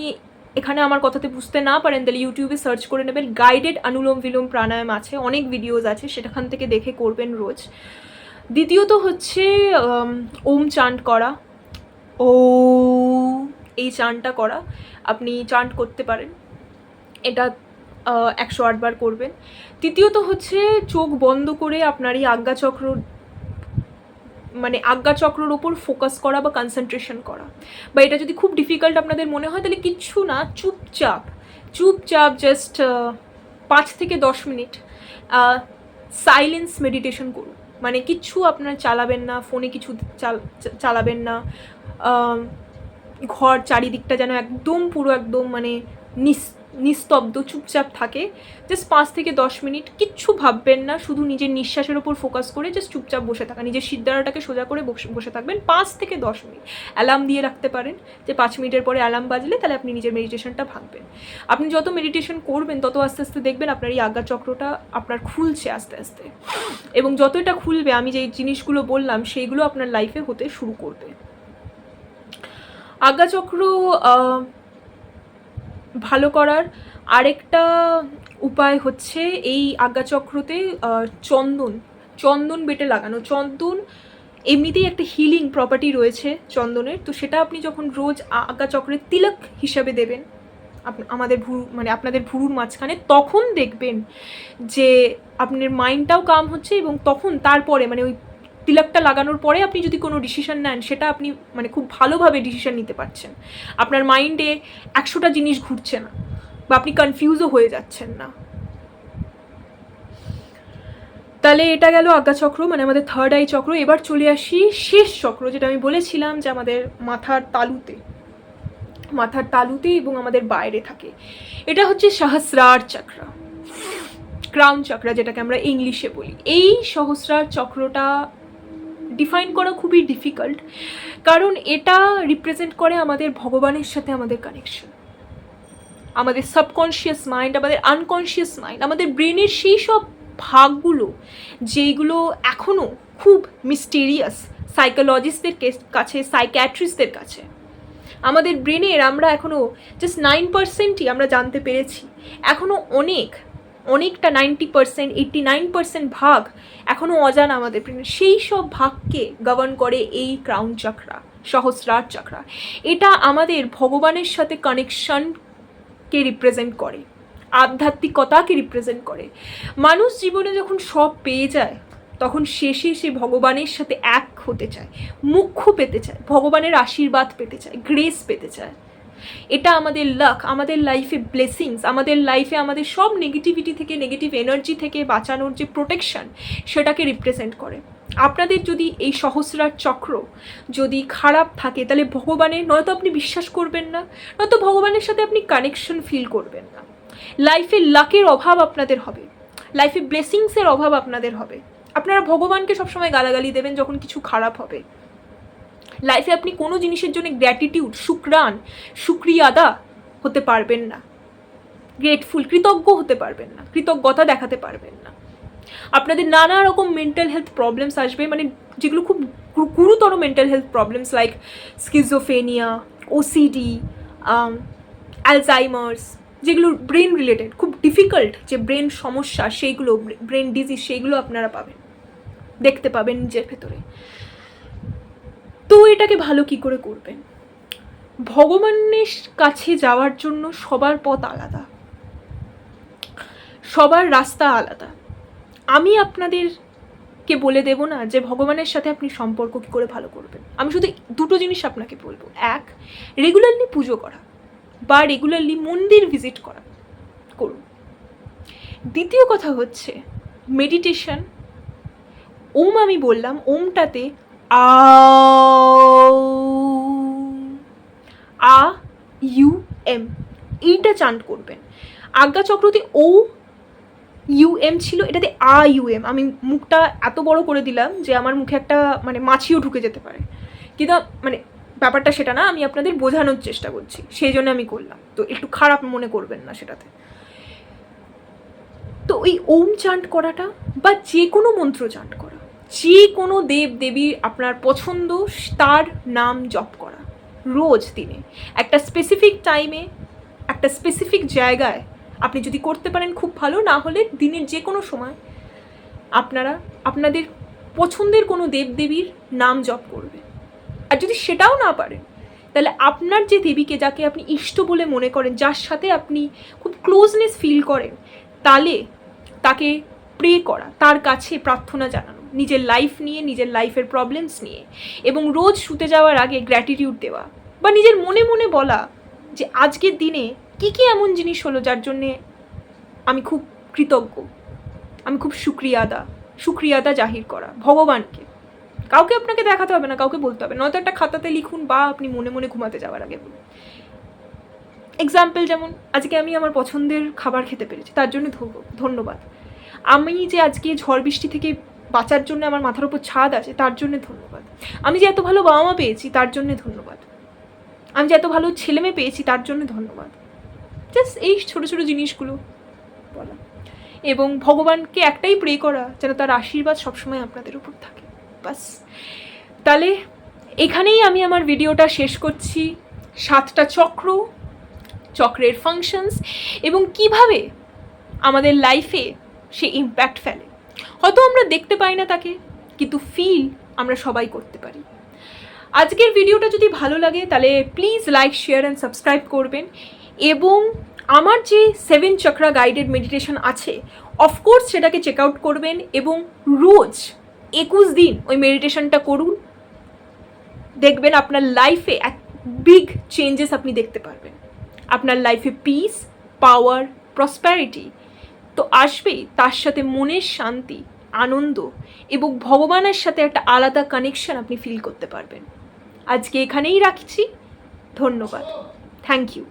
এখানে আমার কথাতে বুঝতে না পারেন তাহলে ইউটিউবে সার্চ করে নেবেন, গাইডেড অনুলোম বিলোম প্রাণায়াম আছে, অনেক ভিডিওজ আছে, সেখান থেকে দেখে করবেন রোজ। দ্বিতীয়ত হচ্ছে ওম চান্ট করা, ও এই চান্টটা করা, আপনি চান্ট করতে পারেন, এটা 108 বার করবেন। তৃতীয়ত হচ্ছে চোখ বন্ধ করে আপনার এই আজ্ঞাচক্র মানে আজ্ঞাচক্রর ওপর ফোকাস করা বা কনসেন্ট্রেশন করা। বা এটা যদি খুব ডিফিকাল্ট আপনাদের মনে হয় তাহলে কিচ্ছু না, চুপচাপ চুপচাপ জাস্ট 5 থেকে 10 মিনিট সাইলেন্স মেডিটেশন করুন। মানে কিচ্ছু আপনার চালাবেন না, ফোনে কিছু চালাবেন না, ঘর চারিদিকটা যেন একদম পুরো একদম মানে নিস্তব্ধ চুপচাপ থাকে। জাস্ট 5 থেকে 10 মিনিট কিচ্ছু ভাববেন না, শুধু নিজের নিঃশ্বাসের ওপর ফোকাস করে জাস্ট চুপচাপ বসে থাকা, নিজের সিদ্ধারাটাকে সোজা করে বসে থাকবেন 5 থেকে 10 মিনিট। অ্যালার্ম দিয়ে রাখতে পারেন যে 5 মিনিটের পরে অ্যালার্ম বাজলে তাহলে আপনি নিজের মেডিটেশনটা ভাঙবেন। আপনি যত মেডিটেশন করবেন তত আস্তে আস্তে দেখবেন আপনার এই আজ্ঞাচক্রটা আপনার খুলছে আস্তে আস্তে, এবং যত এটা খুলবে আমি যেই জিনিসগুলো বললাম সেইগুলো আপনার লাইফে হতে শুরু করবে। আজ্ঞাচক্র ভালো করার আরেকটা উপায় হচ্ছে এই আজ্ঞাচক্রতে চন্দন বেটে লাগানো। চন্দন এমনিতেই একটা হিলিং প্রপার্টি রয়েছে চন্দনের, তো সেটা আপনি যখন রোজ আজ্ঞাচক্রের তিলক হিসাবে দেবেন আপনাদের ভুরুর মাঝখানে, তখন দেখবেন যে আপনার মাইন্ডটাও কাম হচ্ছে, এবং তখন তারপরে মানে ওই তিলকটা লাগানোর পরে আপনি যদি কোনো ডিসিশন নেন সেটা আপনি মানে খুব ভালোভাবে ডিসিশন নিতে পারছেন। আপনার মাইন্ডে 100টা জিনিস ঘুরছে না, বা আপনি কনফিউজও হয়ে যাচ্ছেন না। তাহলে এটা গেল আজ্ঞাচক্র, মানে আমাদের থার্ড আই চক্র। এবার চলে আসি শেষ চক্র, যেটা আমি বলেছিলাম যে আমাদের মাথার তালুতে এবং আমাদের বাইরে থাকে। এটা হচ্ছে সহস্রার চক্র, ক্রাউন চক্র যেটাকে আমরা ইংলিশে বলি। এই সহস্রার চক্রটা ডিফাইন করা খুবই ডিফিকাল্ট, কারণ এটা রিপ্রেজেন্ট করে আমাদের ভগবানের সাথে আমাদের কানেকশন, আমাদের সাবকনশিয়াস মাইন্ড, আমাদের আনকনশিয়াস মাইন্ড, আমাদের ব্রেনের সেই সব ভাগগুলো যেগুলো এখনও খুব মিস্টেরিয়াস সাইকোলজিস্টদের কাছে, সাইকিয়াট্রিস্টদের কাছে। আমাদের ব্রেনের আমরা এখনও জাস্ট 9%ই আমরা জানতে পেরেছি, এখনও অনেকটা 90%, 89% ভাগ এখনও অজানা আমাদের ব্রেনের। সেই সব ভাগকে গভর্ন করে এই ক্রাউন চক্রা, সহস্রার চক্রা। এটা আমাদের ভগবানের সাথে কানেকশনকে রিপ্রেজেন্ট করে, আধ্যাত্মিকতাকে রিপ্রেজেন্ট করে। মানুষ জীবনে যখন সব পেয়ে যায় তখন শেষে সে ভগবানের সাথে এক হতে চায়, মুখ্য পেতে চায়, ভগবানের আশীর্বাদ পেতে চায়, গ্রেস পেতে চায়। এটা আমাদের লাক, আমাদের লাইফে ব্লেসিংস, আমাদের লাইফে আমাদের সব নেগেটিভিটি থেকে, নেগেটিভ এনার্জি থেকে বাঁচানোর যে প্রোটেকশন, সেটাকে রিপ্রেজেন্ট করে। আপনাদের যদি এই সহস্রার চক্র যদি খারাপ থাকে তাহলে ভগবানের নয়তো আপনি বিশ্বাস করবেন না, নয়তো ভগবানের সাথে আপনি কানেকশন ফিল করবেন না। লাইফে লাকের অভাব আপনাদের হবে, লাইফে ব্লেসিংসের অভাব আপনাদের হবে। আপনারা ভগবানকে সবসময় গালাগালি দেবেন যখন কিছু খারাপ হবে। লাইফে আপনি কোনো জিনিসের জন্য গ্র্যাটিটিউড, শুক্রিয়াদা হতে পারবেন না, গ্রেটফুল, কৃতজ্ঞ হতে পারবেন না, কৃতজ্ঞতা দেখাতে পারবেন না। আপনাদের নানা রকম মেন্টাল হেলথ প্রবলেমস আসবে, মানে যেগুলো খুব গুরুতর mental health problems like schizophrenia, OCD, Alzheimer's, যেগুলো ব্রেন রিলেটেড, খুব ডিফিকাল্ট যে ব্রেন সমস্যা, সেইগুলো ব্রেন ডিজিজ, সেইগুলো আপনারা দেখতে পাবেন নিজের ভেতরে। তো এটাকে ভালো কি করে করবেন? ভগবানের কাছে যাওয়ার জন্য সবার পথ আলাদা, সবার রাস্তা আলাদা। আমি আপনাদেরকে বলে দেব না যে ভগবানের সাথে আপনি সম্পর্ক কী করে ভালো করবেন। আমি শুধু দুটো জিনিস আপনাকে বলবো, এক, রেগুলারলি পুজো করা বা রেগুলারলি মন্দির ভিজিট করুন। দ্বিতীয় কথা হচ্ছে মেডিটেশন। ওম আমি বললাম, ওমটাতে AUM এইটা চান্ট করবেন। আজ্ঞাচক্রতে OUM ছিল, এটাতে AUM। আমি মুখটা এত বড় করে দিলাম যে আমার মুখে একটা মানে মাছিও ঢুকে যেতে পারে, কিন্তু মানে ব্যাপারটা সেটা না, আমি আপনাদের বোঝানোর চেষ্টা করছি, সেই জন্য আমি করলাম, তো একটু খারাপ মনে করবেন না সেটাতে। তো ওই ওম চান্ট করাটা বা যে কোনো মন্ত্র চান্ট করা, যে কোনো দেব দেবীর আপনার পছন্দ তার নাম জপ করা রোজ দিনে একটা স্পেসিফিক টাইমে একটা স্পেসিফিক জায়গায় আপনি যদি করতে পারেন খুব ভালো, না হলে দিনের যে কোনো সময় আপনারা আপনাদের পছন্দের কোনো দেবদেবীর নাম জপ করবেন। আর যদি সেটাও না পারেন তাহলে আপনার যে দেবীকে, যাকে আপনি ইষ্ট বলে মনে করেন, যার সাথে আপনি খুব ক্লোজনেস ফিল করেন, তাহলে তাকে প্রে করা, তার কাছে প্রার্থনা জানানো নিজের লাইফ নিয়ে, নিজের লাইফের প্রবলেমস নিয়ে, এবং রোজ শুতে যাওয়ার আগে গ্র্যাটিটিউড দেওয়া বা নিজের মনে মনে বলা যে আজকের দিনে কী কী এমন জিনিস হলো যার জন্যে আমি খুব কৃতজ্ঞ, আমি খুব শুক্রিয়াদা জাহির করা ভগবানকে। কাউকে আপনাকে দেখাতে হবে না, কাউকে বলতে হবে, নয়তো একটা খাতাতে লিখুন বা আপনি মনে মনে ঘুমাতে যাওয়ার আগে বলুন। এক্সাম্পল যেমন আজকে আমি আমার পছন্দের খাবার খেতে পেরেছি, তার জন্য ধন্যবাদ। আমি যে আজকে ঝড় বৃষ্টি থেকে বাঁচার জন্য আমার মাথার উপর ছাদ আছে, তার জন্য ধন্যবাদ। আমি যে এত ভালো বাবা মা পেয়েছি, তার জন্য ধন্যবাদ। আমি যে এত ভালো ছেলে মেয়ে পেয়েছি, তার জন্য ধন্যবাদ। জাস্ট এই ছোটো ছোটো জিনিসগুলো বলা এবং ভগবানকে একটাই প্রে করা যেন তার আশীর্বাদ সবসময় আপনাদের উপর থাকে, বাস। তাহলে এখানেই আমি আমার ভিডিওটা শেষ করছি। 7টা চক্রের ফাংশনস এবং কিভাবে আমাদের লাইফে সে ইম্প্যাক্ট ফেলে। হয়তো আমরা দেখতে পাই না তাকে, কিন্তু ফিল আমরা সবাই করতে পারি। আজকের ভিডিওটা যদি ভালো লাগে তাহলে please like, share and subscribe করবেন। এবং আমার যে 7 চক্রা গাইডেড মেডিটেশন আছে, অফকোর্স সেটাকে চেক আউট করবেন এবং রোজ 21 দিন ওই মেডিটেশনটা করুন। দেখবেন আপনার লাইফে এক বিগ চেঞ্জেস আপনি দেখতে পারবেন। আপনার লাইফে পিস, পাওয়ার, প্রসপ্যারিটি তো আসবেই, তার সাথে মনের শান্তি, আনন্দ এবং ভগবানের সাথে একটা আলাদা কানেকশন আপনি ফিল করতে পারবেন। আজকে এখানেই রাখছি। ধন্যবাদ। Thank you.